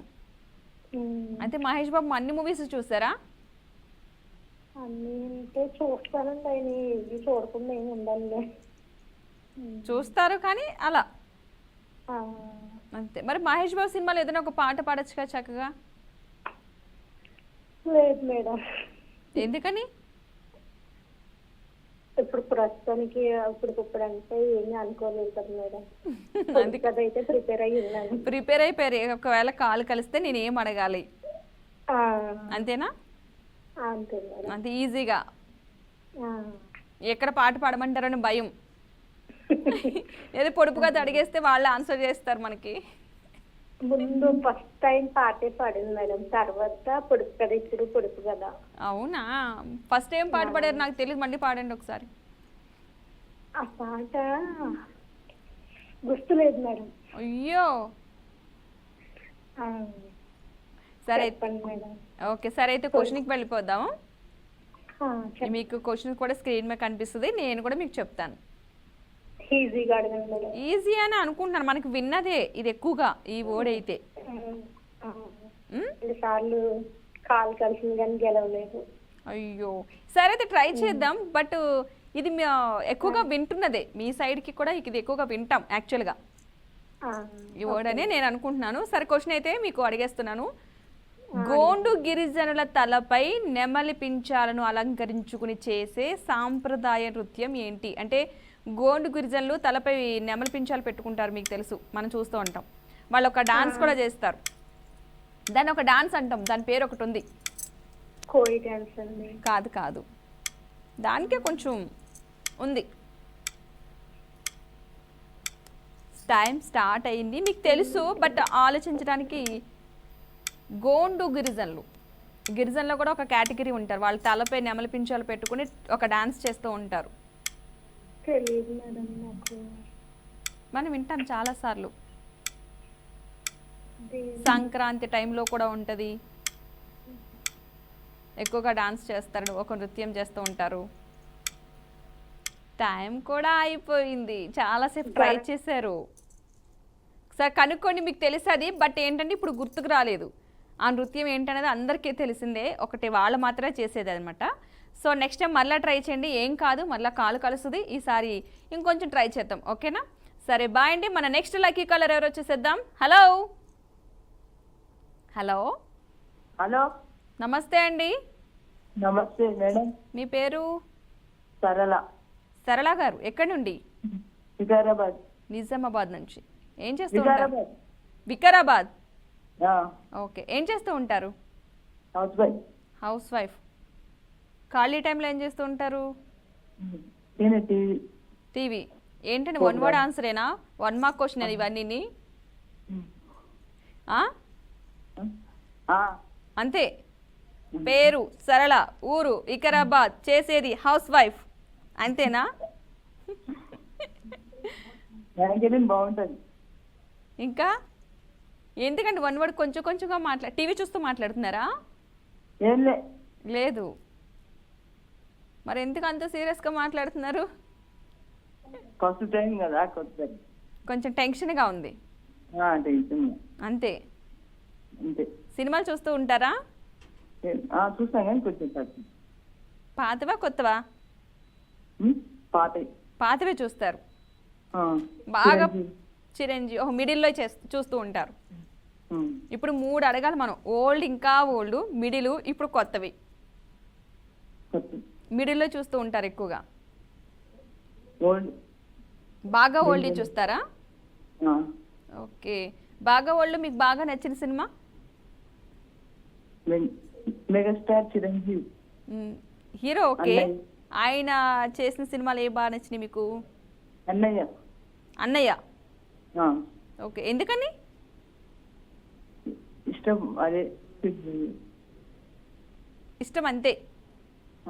అయితే మహేష్ బాబు అన్ని మూవీస్ చూసారా? అన్ని అంటే చూస్తానండి, ఆయన ఇది చూడకుండా ఏమి ఉండాలి. చూస్తారు కానీ అలా అంతే. మరి మహేష్ బాబు సినిమాలో ఏదైనా ఒక పాట పాడొచ్చుగా చక్కగా? లేదు మేడం. ఎందుకని? ఇప్పుడు ప్రస్తుతానికి ఇప్పుడు అంటే ఏమీ అనుకోలేదు కదా మేడం. అందుకని అయితే ప్రిపేర్ అయ్యి ఉన్నాను. ప్రిపేర్ అయిపోయారు, ఒకవేళ కాల్ కలిస్తే నేను ఏం అడగాలి అంతేనా? అంతే మేడం. అంత ఈజీగా ఎక్కడ పాట పాడమంటారో అని భయం. ఏదో పొడుపు కథ అడిగేస్తే వాళ్ళు ఆన్సర్ చేస్తారు మనకి. ముందు ఫస్ట్ టైం పాటే పాడింది మేడం, తర్వాత పొడుపు కథ, ఇప్పుడు పొడుపు కదా. అవునా? ఫస్ట్ టైం పాట పాడారు నాకు తెలియదు, మళ్ళీ పాడండి ఒకసారి. ఆ పాట గుర్తులేదు మేడం. అయ్యో, సరే చెప్పండి మేడం. ఓకే, సరే అయితే క్వశ్చన్కి వెళ్ళిపోదాము. ఆ, మీకు క్వశ్చన్ కూడా స్క్రీన్ మీద కనిపిస్తుంది, నేను కూడా మీకు చెప్తాను. ఈజీగా అడగండి మేడం. ఈజీ అని అనుకుంటున్నాను, మనకి విన్నదే ఇది ఎక్కువగా ఈ వర్డ్ అయితే. ఆ, ఉమ్? 2 సార్లు కాలు కలిసింది కానీ గెలవలేదు. అయ్యో, సరే అయితే ట్రై చేద్దాం. బట్ ఇది ఎక్కువగా వింటున్నదే, మీ సైడ్కి కూడా ఇది ఎక్కువగా వింటాం యాక్చువల్గా ఆ, ఈ వర్డ్ అని నేను అనుకుంటున్నాను. సరే క్వశ్చన్ అయితే మీకు అడిగేస్తున్నాను. గోండు గిరిజనుల తలపై నెమలి పించాలను అలంకరించుకుని చేసే సాంప్రదాయ నృత్యం ఏంటి? అంటే గోండు గిరిజనులు తలపై నెమలి పించాలు పెట్టుకుంటారు, మీకు తెలుసు, మనం చూస్తూ ఉంటాం. వాళ్ళు ఒక డాన్స్ కూడా చేస్తారు, దాన్ని ఒక డాన్స్ అంటాం, దాని పేరు ఒకటి ఉంది. కోయి డాన్స్ అండి. కాదు కాదు, దానికే కొంచెం ఉంది. టైం స్టార్ట్ అయింది, మీకు తెలుసు బట్ ఆలోచించడానికి. గోండు గిరిజనులో కూడా ఒక కేటగిరీ ఉంటారు, వాళ్ళ తలపై నెమలి పించాలు పెట్టుకుని ఒక డాన్స్ చేస్తూ ఉంటారు. తెలియదు మేడం నాకు. మనం వింటాం చాలాసార్లు, దే- సంక్రాంతి టైంలో కూడా ఉంటుంది, ఎక్కువగా డాన్స్ చేస్తారు, ఒక నృత్యం చేస్తూ ఉంటారు. టైం కూడా అయిపోయింది, చాలాసేపు ట్రై చేశారు. సరే కనుక్కోండి, మీకు తెలుస్తుంది. బట్ ఏంటంటే ఇప్పుడు గుర్తుకు రాలేదు. ఆ నృత్యం ఏంటనేది అందరికీ తెలిసిందే, ఒకటి వాళ్ళు మాత్రమే చేసేది అనమాట. సో నెక్స్ట్ టైం మళ్ళీ ట్రై చేయండి, ఏం కాదు, మళ్ళీ కాలు కలుస్తుంది. ఈసారి ఇంకొంచెం ట్రై చేద్దాం, ఓకేనా? సరే బాయ్ అండి. మన నెక్స్ట్ లక్కీ కలర్ ఎవరు వచ్చేసేద్దాం. హలో హలో హలో, నమస్తే అండి, నమస్తే మేడం. మీ పేరు? సరళ, సరళ గారు, ఎక్కడి నుండి? వికారాబాద్. నిజామాబాద్ నుంచి. ఏం చేస్తూ ఉంటారు? వికారాబాద్. వికారాబాద్. ఆ, ఓకే, ఏం చేస్తూ ఉంటారు? House wife. House wife. ఖాళీ టైంలో ఏం చేస్తూ ఉంటారు? నేను టీవీ. టీవీ. ఏంటండి, వన్ వర్డ్ ఆన్సరేనా? 1 మార్క్ క్వశ్చన్ ఇవన్నీ? అంతే. పేరు సరళ, ఊరు వికారాబాద్, చేసేది హౌస్ వైఫ్, అంతేనా? యాంకరింగ్ బాగుంటుంది. ఇంకా ఎందుకంటే 1 వర్డ్ కొంచెం కొంచెంగా టీవీ చూస్తూ మాట్లాడుతున్నారా? ఏం లేదు. మరి ఎందుకు అంత సీరియస్గా మాట్లాడుతున్నారు? ఫస్ట్ టైం కదా, కొత్త. కొంచెం టెన్షన్గా ఉంది, టెన్షన్ అంతే. అంతే. సినిమాలు చూస్తూ ఉంటారా? చూస్తాం కానీ కొంచెం తక్కువ. పాతవా కొత్తవా? పాత. పాతవే చూస్తారు బాగా. చిరంజీవి మిడిల్లో చూస్తూ ఉంటారు. ఇప్పుడు 3 అడగాలి మనం, ఓల్డ్, ఇంకా ఓల్డ్, మిడిల్, ఇప్పుడు కొత్తవి. మిడిల్లో చూస్తూ ఉంటారు ఎక్కువగా. ఓల్డ్. బాగా ఓల్డ్ చూస్తారా? ఓకే, బాగా ఓల్డ్ మీకు బాగా నచ్చిన cinema? Megastar Chiranjeevi. Hero okay. అన్నయ్య. ఆయన చేసిన సినిమాలు ఏ బాగా నచ్చినాయి మీకు? అన్నయ్య. అన్నయ్య. ఆ, ఓకే, ఎందుకని? ఇష్టం, అదే ఇష్టం, అంతే.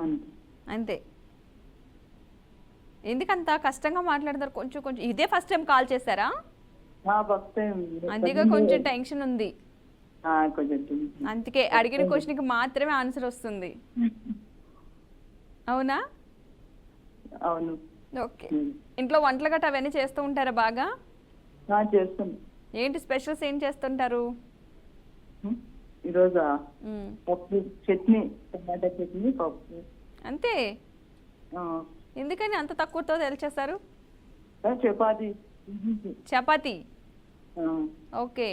అంతే. అంతే. ఎందుకంత కష్టంగా మాట్లాడతారు? కొంచెం ఇదే ఫస్ట్ టైం కాల్ చేశారా? First time. అందుకే కొంచెం టెన్షన్ ఉంది, కొంచెం అందుకే అడిగిన క్వశ్చన్కి మాత్రమే ఆన్సర్ వస్తుంది. అవునా? అవును. ఓకే. ఇంట్లో వంటలు గట్రా అవన్నీ చేస్తూ ఉంటారా బాగా? చేస్తాం. ఏంటి స్పెషల్స్ ఏం చేస్తుంటారు? ఈరోజు మ్మ్. పప్పు, చట్నీ, టమాటా చట్నీ, పప్పు. అంతే. ఎందుకని అంత తక్కువతో తెలిచేస్తారు? చపాతి. చపాతీ. ఆ, ఓకే,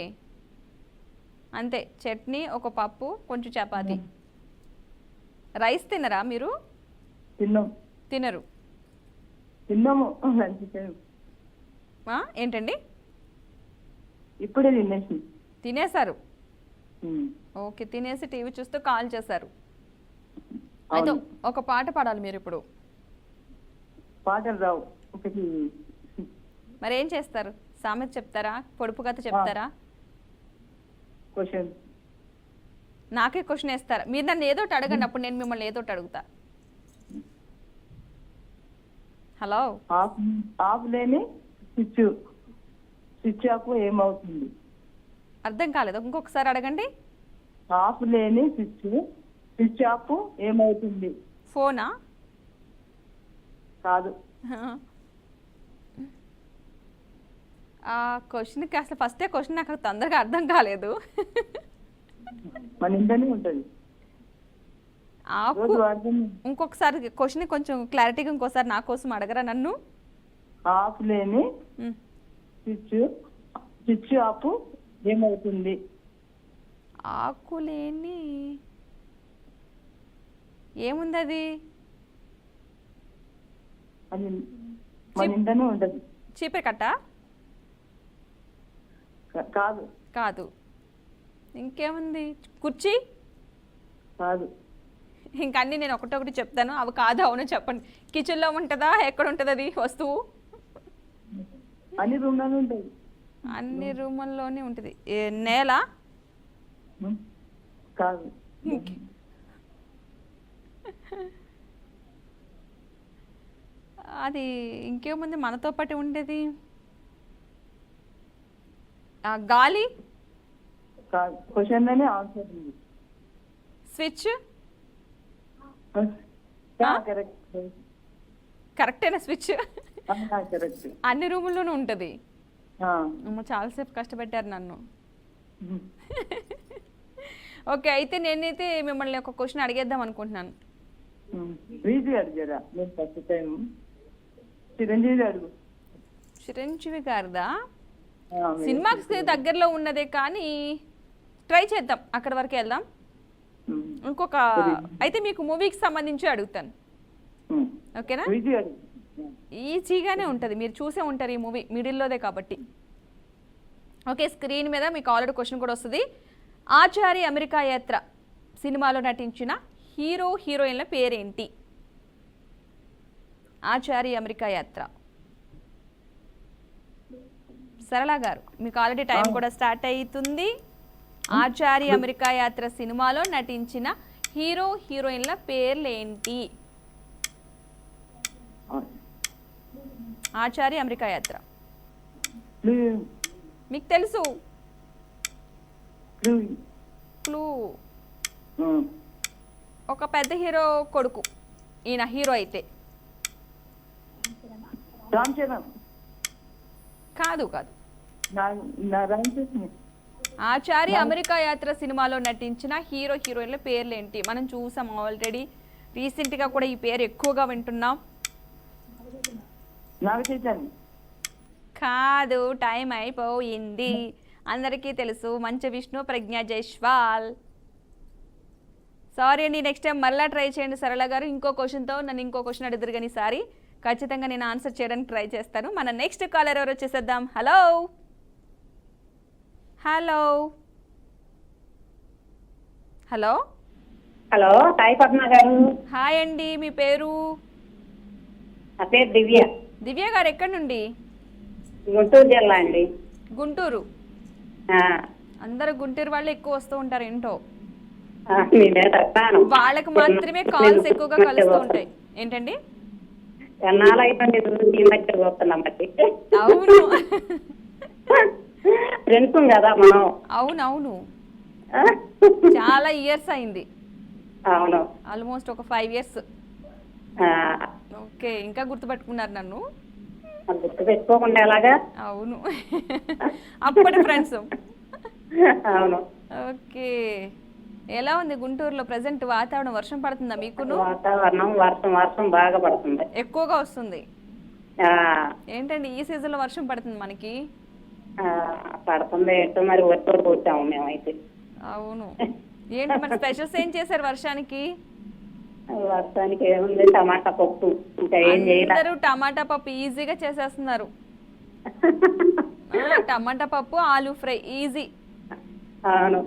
అంతే. చట్నీ, ఒక పప్పు, కొంచెం చపాతీ. రైస్ తినరా మీరు? తిన్నాం. తినరు. తిన్నాము లంచ్ టైం. ఏంటండి? ఇప్పుడే తినేసి. తినేశారు. ఓకే, తినేసి టీవీ చూస్తూ కాల్ చేశారు. అయితే అవును. ఒక పాట పాడాలి మీరు ఇప్పుడు. పాటలు రావు. ఒకటి మరి ఏం చేస్తారు? సామెత చెప్తారా? పొడుపు కథ చెప్తారా? క్వశ్చన్. నాకే క్వశ్చన్ వేస్తారా? మీరు నన్ను ఏదోటి అడగండి, అప్పుడు నేను మిమ్మల్ని ఏదోటి అడుగుతా. హలో. ఆఫ్ లేని స్విచ్ ఆఫ్ ఏమవుతుంది? అర్థం కాలేదు, ఇంకొకసారి అడగండి. ఆఫ్ లేని స్విచ్ ఆఫ్ ఏమవుతుంది? ఫోనా? కాదు. ఆ క్వశ్చన్కి అసలు ఫస్టే క్వశ్చన్ నాకు తొందరగా అర్థం కాలేదు. మన ఇంట్లోనే ఉంటుంది. ఆకు రోజు వాడుతుంది. ఇంకొకసారి క్వశ్చన్ కొంచెం క్లారిటీగా ఇంకోసారి నా కోసం అడగరా నన్ను? ఆఫ్ లేని ఉమ్. స్విచ్ ఆఫ్ ఏమవుతుంది? ఆకు లేని ఏముంది అది? అది మన ఇంట్లోనే ఉంటుంది. చీపురు కట్ట? కాదు. కాదు. ఇంకేముంది? కుర్చీ? కాదు. ఇంక అన్నీ నేను ఒకటొకటి చెప్తాను, అవి కాదు అవును చెప్పండి. కిచెన్లో ఉంటుందా? ఎక్కడ ఉంటుంది అది వస్తువు? అన్ని రూమ్లోనే ఉంటుంది. అన్ని రూముల్లోనే ఉంటుంది. నేల? కాదు. అది ఇంకేముంది మనతో పాటు ఉండేది? గాలి? కాదు. క్వశ్చన్లోనే ఆన్సర్ ఉంది. స్విచ్? కరెక్ట్. కరెక్టేనా స్విచ్? కరెక్ట్. అన్ని రూముల్లోనూ ఉంటుంది. అమ్మ చాలాసేపు కష్టపెట్టారు నన్ను. ఓకే, అయితే నేనైతే మిమ్మల్ని ఒక క్వశ్చన్ అడిగేద్దాం అనుకుంటున్నాను. ఈజీ అడిగారా? నేను ఫస్ట్ టైం చిరంజీవి అడుగు. చిరంజీవి గారిదా? సినిమాకి దగ్గరలో ఉన్నదే కానీ ట్రై చేద్దాం, అక్కడి వరకు వెళ్దాం. ఇంకొక అయితే మీకు మూవీకి సంబంధించి అడుగుతాను, ఓకేనా? ఈజీ అడుగు. ఈజీగానే ఉంటుంది, మీరు చూసే ఉంటారు ఈ మూవీ, మిడిల్లోదే కాబట్టి. ఓకే, స్క్రీన్ మీద మీకు ఆల్రెడీ క్వశ్చన్ కూడా వస్తుంది. ఆచారి అమెరికా యాత్ర సినిమాలో నటించిన హీరో హీరోయిన్ల పేరేంటి? ఆచారి అమెరికా యాత్ర. సరళ గారు మీకు ఆల్రెడీ టైం కూడా స్టార్ట్ అవుతుంది. ఆచారి అమెరికా యాత్ర సినిమాలో నటించిన హీరో హీరోయిన్ల పేర్లేంటి? ఆచారి అమెరికా యాత్ర మీకు తెలుసు. క్లూ. ఒక పెద్ద హీరో కొడుకు ఈయన, హీరో అయితే. రామ్ చరణ్. కాదు కాదు. రామ్ చరణ్. ఆచారి అమెరికా యాత్ర సినిమాలో నటించిన హీరో హీరోయిన్ల పేర్లేంటి? మనం చూసాం ఆల్రెడీ, రీసెంట్గా కూడా ఈ పేరు ఎక్కువగా వింటున్నాం. నాగ చైతన్య. కాదు, టైం అయిపోయింది. అందరికీ తెలుసు, మంచు విష్ణు, ప్రజ్ఞా జైస్వాల్. సారీ అండి, నెక్స్ట్ టైం మళ్ళీ ట్రై చేయండి సరళ గారు. ఇంకో క్వశ్చన్తో నన్ను ఇంకో క్వశ్చన్ అడుగుతారు కానీ ఈసారి ఖచ్చితంగా నేను ఆన్సర్ చేయడానికి ట్రై చేస్తాను. మన నెక్స్ట్ కాలర్ ఎవరు వచ్చేసేద్దాం. Hello hello hello hello, hi Padma గారు. హాయ్ అండి, మీ పేరు? నా పేరు దివ్య. దివ్య గారు ఎక్కడి నుండి? గుంటూరు జిల్లా అండి. గుంటూరు. ఆ, అందరు గుంటూరు వాళ్ళు ఎక్కువ వస్తూ ఉంటారు ఏంటో, నేనే చెప్తాను. వాళ్ళకి మాత్రమే కాల్స్ ఎక్కువగా కలుస్తూ ఉంటాయి. ఏంటండి? ఎన్నాళ్ళు అయిపోయింది ఈ మధ్య చూస్తున్నాం బట్టి. అవును ఫ్రెండ్స్ కదా మనం. అవునవును, చాలా ఇయర్స్ అయింది. అవును, ఆల్మోస్ట్ ఒక 5 years. ఆ, ఓకే, ఇంకా గుర్తుపెట్టుకున్నారు నన్ను. గుర్తు పెట్టుకోకుండా ఎలాగా? అవును అప్పటి ఫ్రెండ్స్. అవును. ఓకే, ఎలా ఉంది గుంటూరులో ప్రజెంట్ వాతావరణం? వర్షం పడుతుందా మీకును? వాతావరణం వర్షం బాగా పడుతుంది. ఎక్కువగా వస్తుంది. ఆ, ఏంటండి ఈ సీజన్లో వర్షం పడుతుంది మనకి? ఆ, పడుతుంది. ఏంటో మరి వర్షం వచ్చాము మేమైతే. అవును. ఏంటి మరి స్పెషల్స్ ఏం చేశారు వర్షానికి? వర్షానికి ఏముంది, టమాటా పప్పు, ఇంకా ఏం చేయాలి. అందరూ టమాటా పప్పు ఈజీగా చేసేస్తున్నారు. టమాటా పప్పు, ఆలూ ఫ్రై ఈజీ. అవును,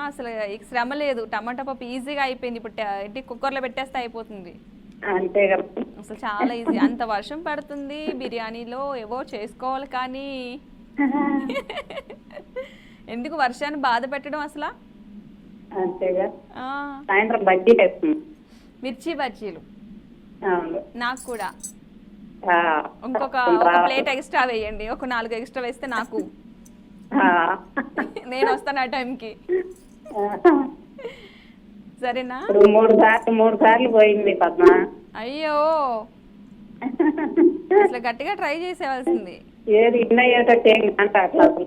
అసలు శ్రమ లేదు, టమాటా పప్పు ఈజీగా అయిపోయింది. ఇప్పుడు కుక్కర్లో పెట్టేస్తే అయిపోతుంది. అంతే కదా. అసలు చాలా ఈజీ. అంత వర్షం పడుతుంది, బిర్యానీలో ఏవో చేసుకోవాలి కానీ ఎందుకు వర్షాన్ని బాధ పెట్టడం అసలు? అంతేగా. ఆ, సాయంత్రం బజ్జీ తెస్తుంది. మిర్చి బజ్జీలు అవును. నాకు కూడా. ఆ, ఇంకొక ప్లేట్ ఎక్స్ట్రా వేయండి, ఒక 4 ఎక్స్ట్రా వేస్తే నాకు. ఆ. నేను వస్తాను ఆ టైంకి. సరేనా? ఇప్పుడు మూడు సార్లు పోయింది పద్మ. అయ్యో, అసలు గట్టిగా ట్రై చేసేవాల్సింది. ఏది ఇన్న అయ్యేటట్టు ఏం అంట అట్లా అసలు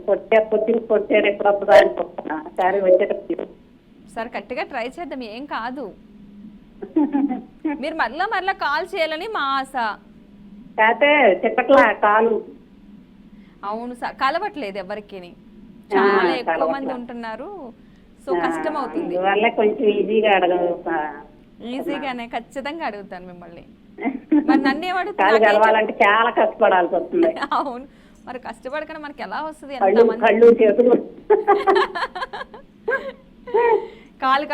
కొట్టారు ఎప్పుడప్పుడు అనుకుంటున్నా. సరే వచ్చేటప్పుడు సరే గట్టిగా ట్రై చేద్దాం, ఏం కాదు. మీరు మరలా కాల్ చేయాలని మా ఆశ. కాకపోతే చెప్పట్లా కాలు. అవును సార్, కలవట్లేదు ఎవరికి, చాలా ఎక్కువ మంది ఉంటున్నారు, సో కష్టం అవుతుంది. అందువల్ల కొంచెం ఈజీగా ఈజీగానే ఖచ్చితంగా అడుగుతాను మిమ్మల్ని. మరి నన్ను కాలు ఏమడుగుతారు? కలవాలంటే చాలా కష్టపడాల్సి వస్తుంది. అవును, మరి కష్టపడకుండా మనకి ఎలా వస్తుంది? కళ్ళు చేతులు. కాలు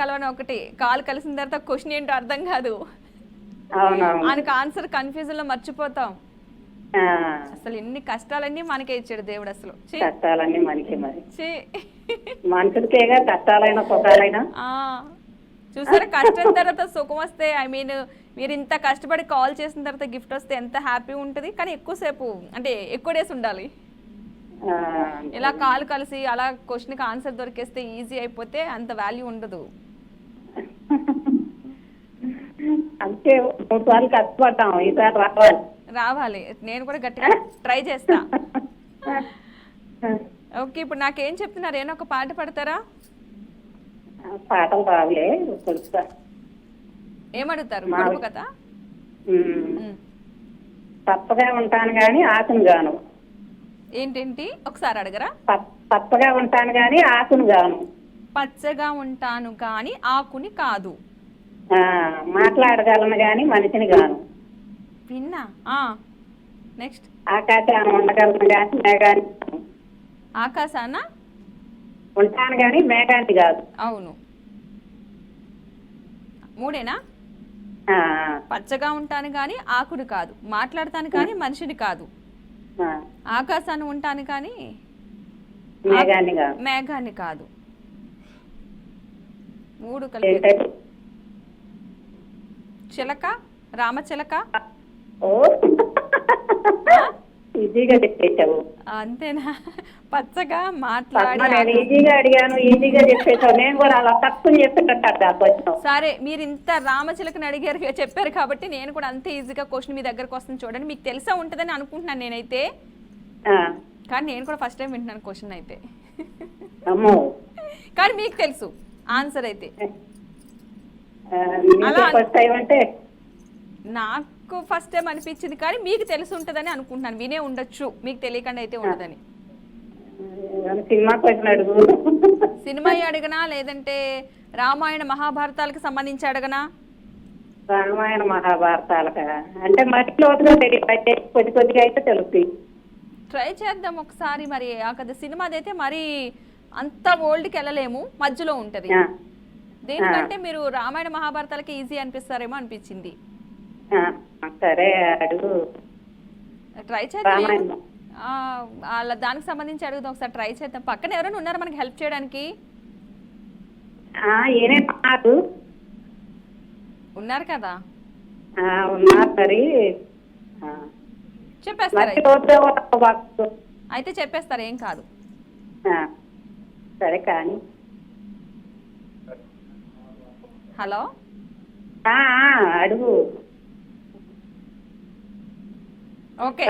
కలవని ఒకటి, కాలు కలిసిన తర్వాత క్వశ్చన్ ఏంటో అర్థం కాదు, అవునవును. ఆయనకు ఆన్సర్ కన్ఫ్యూజన్ లో మర్చిపోతాం. అసలు ఎన్ని కష్టాలన్నీ మనకే ఇచ్చాడు దేవుడు అసలు. కష్టాలన్నీ మనకి మరి మనుషులకేగా కష్టాలైనా సుఖాలైనా. చూసారా, కష్టం తర్వాత సుఖం వస్తే, ఐ మీన్ మీరు ఇంత కష్టపడి కాల్ చేసిన తర్వాత గిఫ్ట్ వస్తే ఎంత హ్యాపీ ఉంటుంది. కానీ ఎక్కువసేపు అంటే ఎక్కువ డేస్ ఉండాలి. ఇలా కాలు కలిసి అలా క్వశ్చన్కి ఆన్సర్ దొరికేస్తే ఈజీ అయిపోతే అంత వాల్యూ ఉండదు. అంతే 3 సార్లు కష్టపడ్డాం, ఈసారి రావాలి. నేను కూడా గట్టిగా ట్రై చేస్తా. ఓకే, ఇప్పుడు నాకేం చెప్తున్నారు? ఏమో ఒక పాట పడతారా? పాటలు రావులే. ఏమడుగుతారు? పొడుపు కదా. తప్పగా ఉంటాను గాని ఆశను గాను. ఏంటేంటి ఒకసారి అడగరా? తప్పగా ఉంటాను గాని ఆశను గాను. పచ్చగా ఉంటాను గాని ఆకుని కాదు. మాట్లాడగలను గాని మనిషిని గాను. విన్నా. నెక్స్ట్. ఆకాశాన్ని ఉండగలను గాని మేఘాన్ని. ఆకాశాన ఉంటాను గాని మేఘాన్ని కాదు. అవును, 3ఏనా? పచ్చగా ఉంటాను గాని ఆకుని కాదు, మాట్లాడతాను కానీ మనిషిని కాదు, ఆకాశాన్ని ఉంటాను కానీ మేఘాన్ని కాదు. 3 కలిపి. చిలక, రామచిలక. ఈజీగా చెప్పేశావు. అంతేనా? పచ్చగా మాట్లాడి ఈజీగా అడిగాను, ఈజీగా చెప్పేశావు. నేను కూడా అలా తక్కువ చెప్పేటట్టు. సరే, మీరు ఇంత రామచిలకని అడిగారు చెప్పారు కాబట్టి నేను కూడా అంతే ఈజీగా క్వశ్చన్ మీ దగ్గరకు వస్తుంది. చూడండి, మీకు తెలిసే ఉంటుందని అనుకుంటున్నాను నేనైతే. కానీ నేను కూడా ఫస్ట్ టైం వింటున్నాను క్వశ్చన్ అయితే. కానీ మీకు తెలుసు ఆన్సర్ అయితే. నాకు ఫస్ట్ టైం అనిపించింది, కానీ మీకు తెలిసి ఉంటుందని అనుకుంటున్నాను. వినే ఉండొచ్చు, మీకు తెలియకుండా అయితే ఉండదని. సినిమా అడగనా, లేదంటే రామాయణ మహాభారతాలకు సంబంధించి అడగనా? రామాయణ మహాభారతాలక అంటే మరి లోతుగా కొద్ది కొద్దిగా అయితే తెలుస్తుంది. ట్రై చేద్దాం ఒకసారి. మరి కదా సినిమాదైతే మరి అంత ఓల్డ్కి వెళ్ళలేము, మధ్యలో ఉంటది. దేనికంటే మీరు రామాయణ మహాభారతాలకి ఈజీ అనిపిస్తారేమో అనిపించింది. సరే అడుగు, ట్రై చేద్దాం. వాళ్ళ దానికి సంబంధించి అడుగుదాం, ఒకసారి ట్రై చేద్దాం. పక్కన ఎవరైనా ఉన్నారా మనకి హెల్ప్ చేయడానికి? ఉన్నారు కదా. చెప్పేస్తారా అయితే? చెప్పేస్తారా, ఏం కాదు. సరే కానీ. హలో, అడుగు. ఓకే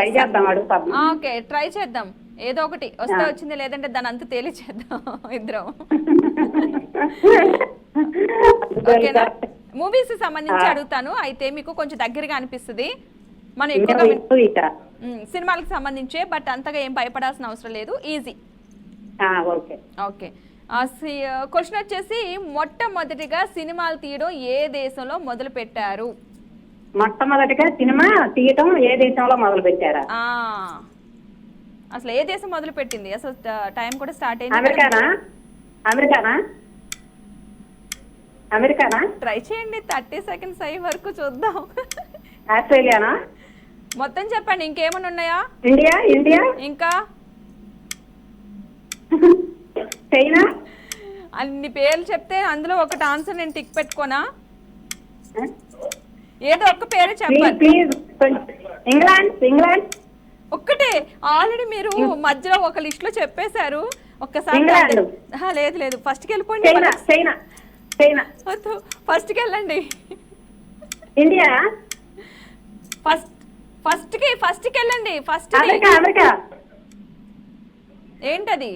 ఓకే, ట్రై చేద్దాం. ఏదో ఒకటి వస్తే వచ్చింది, లేదంటే దాని అంతా తేలిచేద్దాం ఇద్దరం. ఓకేనా? మూవీస్ సంబంధించి అడుగుతాను, అయితే మీకు కొంచెం దగ్గరగా అనిపిస్తుంది. మనం ఎక్కువగా సినిమాలకు సంబంధించే, బట్ అంతగా ఏం భయపడాల్సిన అవసరం లేదు, ఈజీ. ఓకే, క్వశ్చన్ వచ్చేసి మొట్టమొదటిగా సినిమాలు తీయడం ఏ దేశంలో మొదలు పెట్టారు? మొట్టమొదటిగా సినిమా తీయటం ఏ దేశంలో మొదలు పెట్టారా? అసలు ఏ దేశం మొదలు పెట్టింది? అసలు టైం కూడా స్టార్ట్ అయింది. అమెరికానా? ట్రై చేయండి, 30 సెకండ్స్ అయ్యే వరకు చూద్దాం. ఆస్ట్రేలియానా? మొత్తం చెప్పండి, ఇంకేమైనా ఉన్నాయా? ఇండియా ఇంకా చైనా. అన్ని పేర్లు చెప్తే అందులో ఒకటి ఆన్సర్ నేను టిక్ పెట్టుకోనా? ఏదో ఒక్క పేరు చెప్పండి. ఇంగ్లాండ్ ఒక్కటే. ఆల్రెడీ మీరు మధ్యలో ఒక లిస్ట్ లో చెప్పేశారు. ఒక్కసారి లేదు, ఫస్ట్ కి వెళ్ళిపోయింది. చైనా. వద్దు, ఫస్ట్కి వెళ్ళండి. ఇండియా. ఫస్ట్కి వెళ్ళండి. First America. అమెరికా. ఏంటది?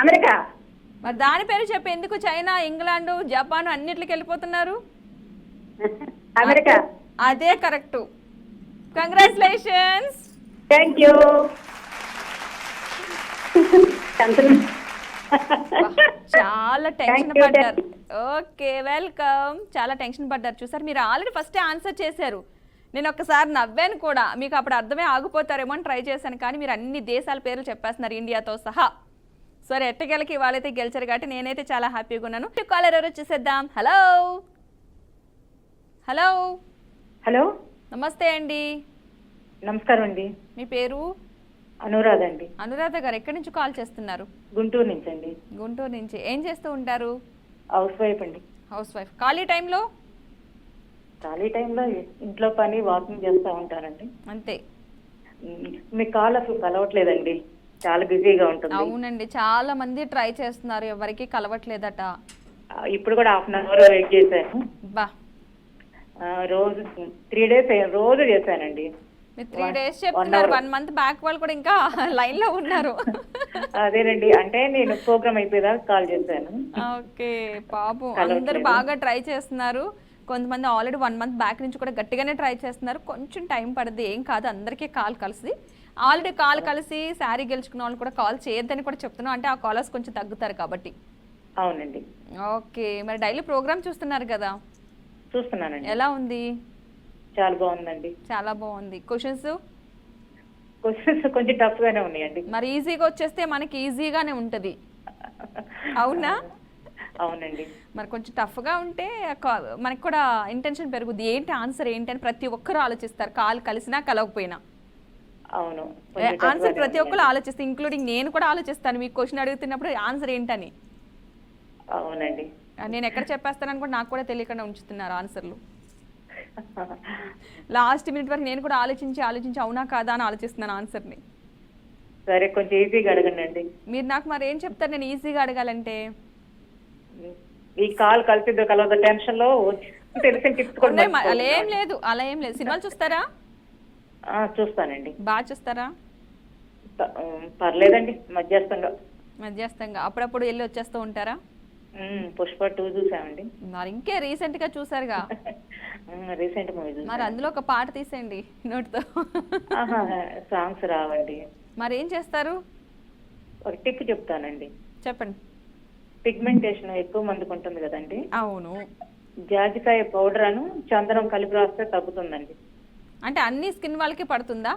అమెరికా. మరి దాని పేరు చెప్పి ఎందుకు చైనా, ఇంగ్లాండ్, జపాన్ అన్నిటికి వెళ్ళిపోతున్నారు? అమెరికా. అదే కరెక్ట్. కంగ్రాచులేషన్స్. Thank you. చాలా టెన్షన్ Thank you, పడ్డారు. Okay, welcome. చాలా టెన్షన్ పడ్డారు. చూసారు, మీరు ఆల్రెడీ ఫస్టే ఆన్సర్ చేశారు. నేను ఒక్కసారి నవ్వాను కూడా, మీకు అప్పుడు అర్థమే ఆగిపోతారేమో అని ట్రై చేశాను, కానీ మీరు అన్ని దేశాల పేర్లు చెప్పేస్తున్నారు ఇండియాతో సహా. సరే, ఎట్టగెలకి వాళ్ళైతే గెలిచారు కాబట్టి నేనైతే చాలా హ్యాపీగా ఉన్నాను. కాలర్ ఎవరు వచ్చేసేద్దాం. హలో హలో హలో, నమస్తే అండి. నమస్కారం అండి. మీ పేరు? అనురాధ అండి. అనురాధ గారు, ఎక్కడి నుంచి కాల్ చేస్తున్నారు? గుంటూరు నుంచి అండి. గుంటూరు నుంచి. ఏం చేస్తూ ఉంటారు? హౌస్ వైఫ్ అండి. House wife. ఖాళీ టైంలో? ఖాళీ టైంలో ఇంట్లో పని, వాకింగ్ చేస్తూ ఉంటానండి. అంతే. మీ కాల్ అసలు కలవట్లేదండి, చాలా బిజీగా ఉంటుంది. అవునండి, చాలా మంది ట్రై చేస్తున్నారు, ఎవరికి కలవట్లేదట. ఇప్పుడు కూడా హాఫ్ అన్ అవర్ వెయిట్ చేశాను. బా, రోజు 3 days రోజు చేశానండి. మీరు 3 days చెప్తున్నారు, 1 month బ్యాక్ వాళ్ళు కూడా ఇంకా లైన్ లో ఉన్నారు. అదేనండి, అంటే నేను ప్రోగ్రామ్ అయిపోయేదాకా కాల్ చేశాను. ఓకే, పాపం అందరు బాగా ట్రై చేస్తున్నారు. కొంతమంది ఆల్రెడీ 1 month బ్యాక్ నుంచి కూడా గట్టిగానే ట్రై చేస్తున్నారు. కొంచెం టైం పడుతుంది, ఏం కాదు, అందరికీ కాల్ కలిసి. ఆల్రెడీ కాల్ కలిసి శారీ గెలుచుకున్న వాళ్ళు కూడా కాల్ చేయొద్దని కూడా చెప్తున్నాం, అంటే ఆ కాలర్స్ కొంచెం తగ్గుతారు కాబట్టి. అవునండి. ఓకే, మరి డైలీ ప్రోగ్రామ్ చూస్తున్నారు కదా, చూస్తున్నానండి. ఎలా ఉంది? చాలా బాగుందండి. చాలా బాగుంది. క్వశ్చన్స్ కొంచెం టఫ్ గానే ఉన్నాయండి. మరి ఈజీగా వచ్చేస్తే మనకి ఈజీగానే ఉంటది, అవునా? అవునండి. మరి కొంచెం టఫ్గా ఉంటే మనకి కూడా ఇంటెన్షన్ పెరుగుద్ది, ఏంటి ఆన్సర్ ఏంటి అని ప్రతి ఒక్కరు ఆలోచిస్తారు, కాల్ కలిసినా కలవకపోయినా. అవును, ఆన్సర్ ప్రతి ఒక్కరు ఆలోచిస్తారు, ఇంక్లూడింగ్ నేను కూడా ఆలోచిస్తాను మీకు క్వశ్చన్ అడుగుతున్నప్పుడు ఆన్సర్ ఏంటని. అవునండి. నేను ఎక్కడ చెప్పేస్తానని కూడా నాకు కూడా తెలియకుండా ఉంచుతున్నారు ఆన్సర్లు. లాస్ట్ మినిట్ వరకు నేను కూడా ఆలోచించి అవునా కాదా అని ఆలోచిస్తున్నాను ఆన్సర్ని. సరే, కొంచెం ఈజీగా అడగండి. మీరు నాకు మరి ఏం చెప్తారు నేను ఈజీగా అడగాలంటే? ఈ కాల్ కలిసి కలవద టెన్షన్ లో తెలిసిన టిప్స్ కూడా అలా ఏం లేదు, అలా ఏం లేదు. సినిమాలు చూస్తారా? చూస్తానండి. బాగా చూస్తారా? పర్లేదండి, మధ్యస్థంగా. అప్పుడప్పుడు వెళ్ళి వచ్చేస్తూ ఉంటారా? పుష్ప 2 చూసామండి. మరి ఇంకే రీసెంట్ గా చూసారుగా. Recent movie. మరి అందులో ఒక పాట తీసేయండి నోటితో. సాంగ్స్ రావండి. మరి ఏం చేస్తారు? ఒక టిప్ చెప్తానండి. చెప్పండి. పిగ్మెంటేషన్ ఎక్కువ మందికి ఉంటుంది కదండి. అవును. జాజికాయ పౌడర్ అను చందనం కలిపి రాస్తే తగ్గుతుందండి. అంటే అన్ని స్కిన్ వాళ్ళకి పడుతుందా?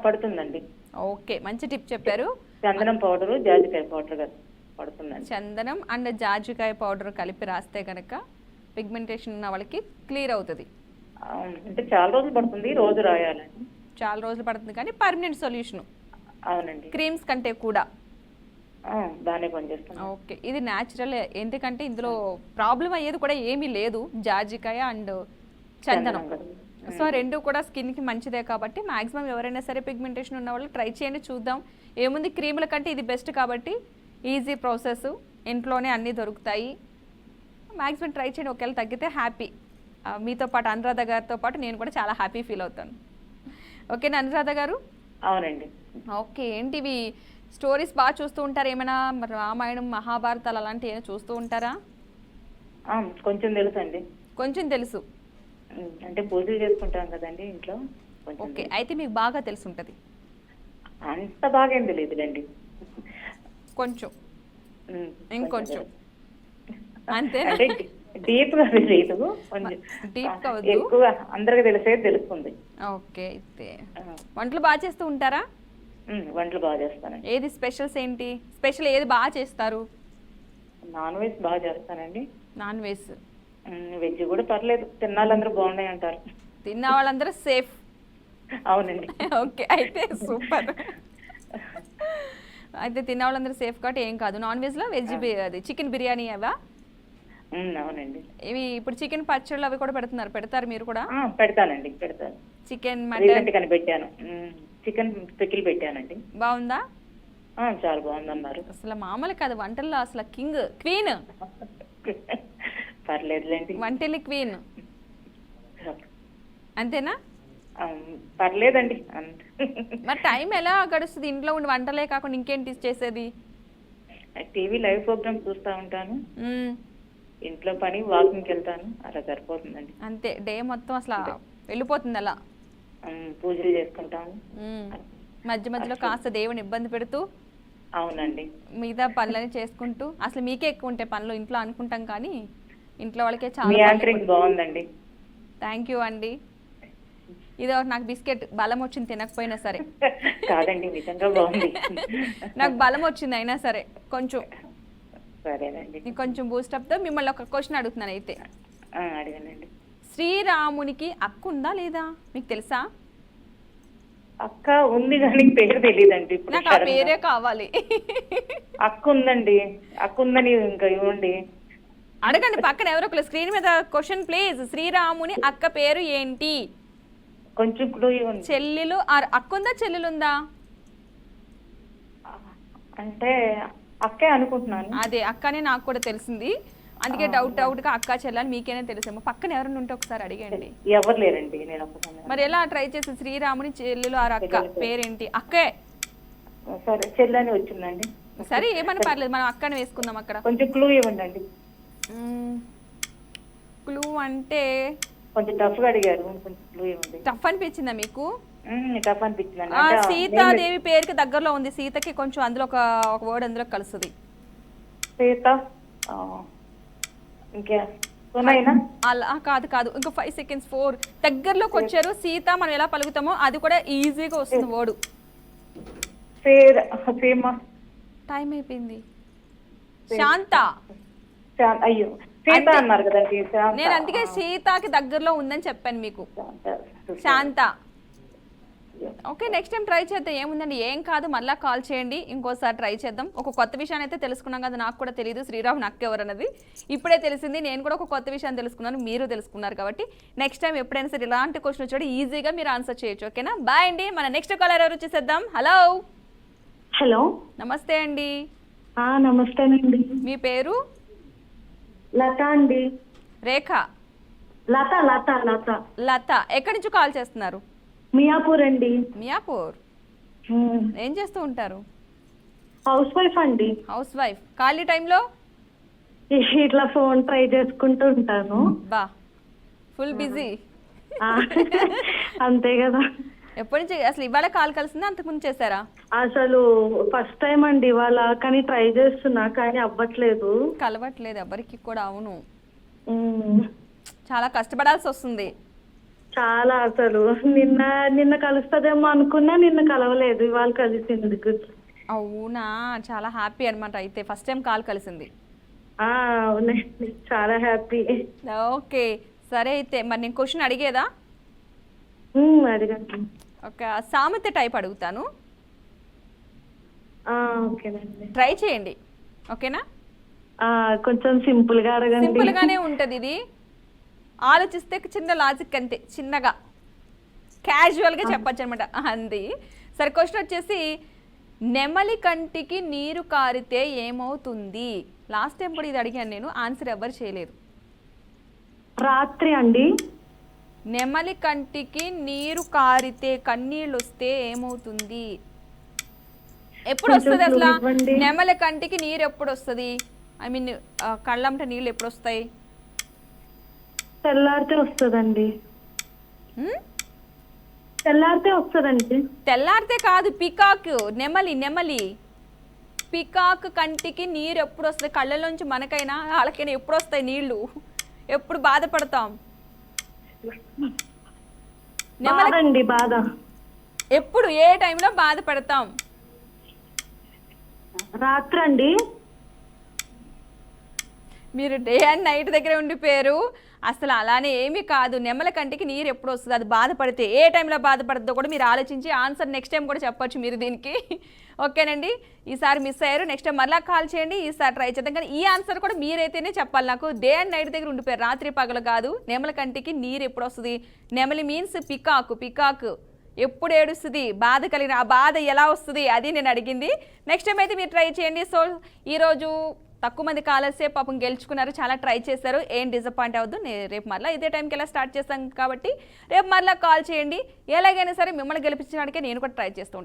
పడుతుందండి. ఓకే, మంచి టిప్ చెప్పారు. చందనం పౌడరు, జాజికాయ పౌడర్ పడుతుందండి. చందనం అండ్ జాజికాయ పౌడర్ కలిపి రాస్తే కనుక పిగ్మెంటేషన్ ఉన్న వాళ్ళకి క్లియర్ అవుతుంది. అంటే చాలా రోజులు పడుతుంది, రోజు రాయాలండి. చాలా రోజులు పడుతుంది కానీ పర్మనెంట్ సొల్యూషన్. అవునండి. క్రీమ్స్ కంటే కూడా బాగానే పనిచేస్తుంది. ఓకే, ఇది న్యాచురల్, ఎందుకంటే ఇందులో ప్రాబ్లం అయ్యేది కూడా ఏమీ లేదు, జాజికాయ అండ్ చందనం. సో రెండు కూడా స్కిన్కి మంచిదే కాబట్టి మాక్సిమం ఎవరైనా సరే పిగ్మెంటేషన్ ఉన్న వాళ్ళు ట్రై చేయండి, చూద్దాం. ఏముంది, క్రీముల కంటే ఇది బెస్ట్ కాబట్టి ఈజీ ప్రాసెస్, ఇంట్లోనే అన్నీ దొరుకుతాయి. మాక్సిమం ట్రై చేయండి, ఒకవేళ తగ్గితే హ్యాపీ. మీతో పాటు అనురాధ గారితో పాటు నేను కూడా చాలా హ్యాపీ ఫీల్ అవుతాను. ఓకేనా అనురాధ గారు? అవునండి. ఓకే, ఏంటివి స్టోరీస్ బాగా చూస్తూ ఉంటారు, ఏమైనా రామాయణం, మహాభారతాలు అలాంటివి ఏమైనా చూస్తూ ఉంటారా? కొంచెం తెలుసండి. కొంచెం తెలుసు అంటే పూజలు చేసుకుంటాం కదండి ఇంట్లో. ఓకే, అయితే మీకు బాగా తెలిసి ఉంటుంది. అంత బాగా ఏం తెలియదులేండి, కొంచెం, ఇంకొంచెం, అంతే. డీప్ గా తెలియదు, డీప్ గా ఎక్కువ అందరికి తెలిసేది తెలుస్తుంది. ఓకే, అయితే వంటలు బాగా చేస్తూ ఉంటారా? వంటలు బాగా చేస్తానండి. ఏది స్పెషల్స్ ఏంటి? స్పెషల్ ఏది బాగా చేస్తారు? నాన్ వెజ్ బాగా చేస్తానండి. Non veg? వెజ్ కూడా పర్లేదు, తిన్నాళ్ళందరూ బాగున్నాయి అంటారు. తిన్న వాళ్ళందరూ సేఫ్. అవునండి. ఓకే, అయితే సూపర్. అయితే తిన్న వాళ్ళందరూ సేఫ్ కాబట్టి ఏం కాదు. నాన్ వెజ్ లో అది చికెన్ బిర్యానీ అవా? అవునండి. ఇవి ఇప్పుడు చికెన్ పచ్చళ్ళు అవి కూడా పెడతారు మీరు కూడా? పెడతాను. చికెన్ మటన్ పెట్టాను, చికెన్ పికిల్ పెట్టానండి. బాగుందా? చాలా బాగుందన్నారు. అసలు మామూలు కాదు వంటల్లో, అసలు కింగ్, క్వీన్. పర్లేదులేండి. వంటిల్లి క్వీన్ అంతేనా? పర్లేదండి. మరి టైం ఎలా గడుస్తుంది ఇంట్లో ఉండి వంటలే కాకుండా ఇంకేంటి చేసేది? టీవీ లైవ్ ప్రోగ్రామ్ చూస్తూ ఉంటాను, మ్మ్. ఇంట్లో పని, వాకింగ్కి వెళ్తాను, అలా సరిపోతుందండి. అంతే, డే మొత్తం అసలు వెళ్ళిపోతుంది అలా. పూజలు చేసుకుంటాము. మ్మ్. మధ్య మధ్యలో కాస్త దేవుని ఇబ్బంది పెడుతూ అవునండి. మిగతా పనులని చేసుకుంటూ, అసలు మీకే ఎక్కువ ఉంటాయి పనులు ఇంట్లో అనుకుంటాం కానీ ఇంట్లో వాళ్ళకే మీ చాలా. యాంకరింగ్ బాగుందండి. థ్యాంక్ యూ అండి. ఇది ఒకటి నాకు బిస్కెట్, బలం వచ్చింది తినకపోయినా సరే. కాదండి, నిజంగా బాగుంది. నాకు బలం వచ్చింది అయినా సరే కొంచెం. సరేనండి. నీకు కొంచెం బూస్టప్తో మిమ్మల్ని ఒక క్వశ్చన్ అడుగుతున్నాను అయితే. అడగనండి. శ్రీరామునికి అక్క ఉందా లేదా మీకు తెలుసా? అక్క ఉంది కానీ పేరు తెలియదండి. ఇప్పుడు నాకు ఆ పేరే కావాలి. అక్క ఉందండి, అక్క ఉందని ఇంకా ఇవ్వండి. అడగండి పక్కన ఎవరో ఒకరు. స్క్రీన్ మీద క్వశ్చన్ ప్లీజ్. శ్రీరాముని అక్క పేరు ఏంటి? కొంచెం క్లూ ఇవ్వండి. చెల్లెలు అక్క ఉందా చెల్లెలుందా? అంటే అక్కే అనుకుంటున్నాను. అదే అక్కనే నాకు కూడా తెలిసింది, అందుకే డౌట్ గా అక్క చెల్లని మీకేనే తెలుసేమో. పక్కన ఎవరైనా ఉంటే ఒకసారి అడిగండి. ఎవరు లేరండి, నేను ఒక్కదాన్నే. మరి ఎలా ట్రై చేసి శ్రీరాముని చెల్లెలు అక్క పేరేంటి? అక్కే. సరే, చెల్లని వచ్చిందండి. సరే ఏమని పర్లేదు, మనం అక్కని వేసుకుందాం అక్కడ. కొంచెం క్లూ ఇవ్వండి. క్లూ అంటే కొంచెం టఫ్ గా అడిగారు, కొంచెం క్లూ ఇవ్వండి. టఫ్ అనిపించిందా మీకు? టఫ్ అనిపించిందండి. సీతాదేవి పేరుకి దగ్గరలో ఉంది. సీతకి కొంచెం అందులో ఒక వర్డ్ అందులో కలుస్తుంది. సీత, ఇంకా ఉన్నాయినా? అలా కాదు ఇంకా 5 seconds 4 దగ్గరలోకి వచ్చారు. సీత మనం ఎలా పలుకుతామో అది కూడా ఈజీగా వస్తుంది వర్డ్. టైం అయిపోయింది. శాంత. అయ్యో, సీత అన్నారు కదండి. నేను అందుకే సీతకి దగ్గరలో ఉందని చెప్పాను మీకు. శాంత. ఓకే, నెక్స్ట్ టైం ట్రై చేద్దాం. ఏముందండి, ఏం కాదు, మళ్ళీ కాల్ చేయండి, ఇంకోసారి ట్రై చేద్దాం. ఒక కొత్త విషయాన్ని అయితే తెలుసుకున్నాం కదా, నాకు కూడా తెలియదు శ్రీరామ్ నాకు ఎవరన్నది ఇప్పుడే తెలిసింది. నేను కూడా ఒక కొత్త విషయాన్ని తెలుసుకున్నాను, మీరు తెలుసుకున్నారు. కాబట్టి నెక్స్ట్ టైం ఎప్పుడైనా సరే ఇలాంటి క్వశ్చన్ వచ్చాడు ఈజీగా మీరు ఆన్సర్ చేయొచ్చు. ఓకేనా? బాయ్ అండి. మన నెక్స్ట్ కాలర్ ఎవరు వచ్చేసేద్దాం. హలో. హలో, నమస్తే అండి. నమస్తేనండి. మీ పేరు? లత అండి. రేఖ. లత లత లత లత. ఎక్కడి నుంచి కాల్ చేస్తున్నారు? మియాపూర్ అండి. మియాపూర్. ఏం చేస్తూ ఉంటారు? హౌస్ వైఫ్ అండి. House wife. ఖాళీ టైంలో ఇట్లా ఫోన్ ట్రై చేసుకుంటూ ఉంటాను. బా, ఫుల్ బిజీ. అంతే కదా. ఎప్పటి నుంచి అసలు ఇవాళ కాల్ కలిసిందా, అంతకుముందు చేశారా? అసలు ఫస్ట్ టైం అండి ఇవాళ, కానీ ట్రై చేస్తున్నా కానీ అవ్వట్లేదు. కలవట్లేదు ఎవరికి కూడా. అవును, చాలా కష్టపడాల్సి వస్తుంది. చాలా అసలు నిన్న కలుస్తుందేమో అనుకున్నా, నిన్న కలవలేదు, ఇవాళ కలిసింది. అవునా, చాలా హ్యాపీ అనమాట. అయితే ఫస్ట్ టైం కాల్ కలిసింది. అవునండి, చాలా హ్యాపీ. ఓకే సరే, అయితే మరి నేను క్వశ్చన్ అడిగేదా? అడగండి. ఒక సామెత టైప్ అడుగుతాను, ఓకేనండి. ట్రై చేయండి. ఓకేనా? కొంచెం సింపుల్ గా అడగండి. సింపుల్ గానే ఉంటది ఇది. ఆలోచిస్తే చిన్న లాజిక్ అంతే, చిన్నగా క్యాజువల్గా చెప్పచ్చు అనమాట అంది. సరే, క్వశ్చన్ వచ్చేసి నెమలి కంటికి నీరు కారితే ఏమవుతుంది? లాస్ట్ టైం కూడా ఇది అడిగాను నేను, ఆన్సర్ ఎవరు చేయలేదు. రాత్రి అండి. నెమలి కంటికి నీరు కారితే, కన్నీళ్ళు వస్తే ఏమవుతుంది? ఎప్పుడు వస్తుంది అసలు? నెమలి కంటికి నీరు ఎప్పుడు వస్తుంది? ఐ మీన్ కళ్ళంట నీళ్ళు ఎప్పుడు వస్తాయి? తెల్లారితే వస్తుందండి. తెల్లారితే వస్తుందండి. తెల్లారితే కాదు, పికాక్. నెమలి పికాక్ కంటికి నీరు ఎప్పుడు వస్తుంది? కళ్ళలోంచి మనకైనా వాళ్ళకైనా ఎప్పుడు వస్తాయి నీళ్లు? ఎప్పుడు బాధపడతాం? నెమలి బాధ ఎప్పుడు, ఏ టైంలో బాధపడతాం? రాత్రి అండి. మీరు డే అండ్ నైట్ దగ్గర ఉండిపోయారు. అసలు అలానే ఏమీ కాదు. నెమల కంటికి నీరు ఎప్పుడు వస్తుంది, అది బాధపడితే ఏ టైంలో బాధపడుతుందో కూడా మీరు ఆలోచించి ఆన్సర్ నెక్స్ట్ టైం కూడా చెప్పొచ్చు మీరు దీనికి. ఓకేనండి, ఈసారి మిస్ అయ్యారు. నెక్స్ట్ టైం మళ్ళీ కాల్ చేయండి, ఈసారి ట్రై చేద్దాం. కానీ ఈ ఆన్సర్ కూడా మీరైతేనే చెప్పాలి నాకు. డే అండ్ నైట్ దగ్గర ఉండిపోయారు, రాత్రి పగలు కాదు. నెమల కంటికి నీరు ఎప్పుడు వస్తుంది? నెమలి మీన్స్ పికాక్. ఎప్పుడు ఏడుస్తుంది, బాధ కలిగిన ఆ బాధ ఎలా వస్తుంది, అది నేను అడిగింది. నెక్స్ట్ టైం అయితే మీరు ట్రై చేయండి. సో ఈరోజు తక్కువ మంది కాలర్సే పాపం గెలుచుకున్నారు, చాలా ట్రై చేశారు. ఏం డిసప్పాయింట్ అవ్వద్దు. రేపు మరలా ఇదే టైంకి ఎలా స్టార్ట్ చేస్తాం కాబట్టి రేపు మరలా కాల్ చేయండి. ఎలాగైనా సరే మిమ్మల్ని గెలిపించడానికే నేను కూడా ట్రై చేస్తూ ఉంటాను.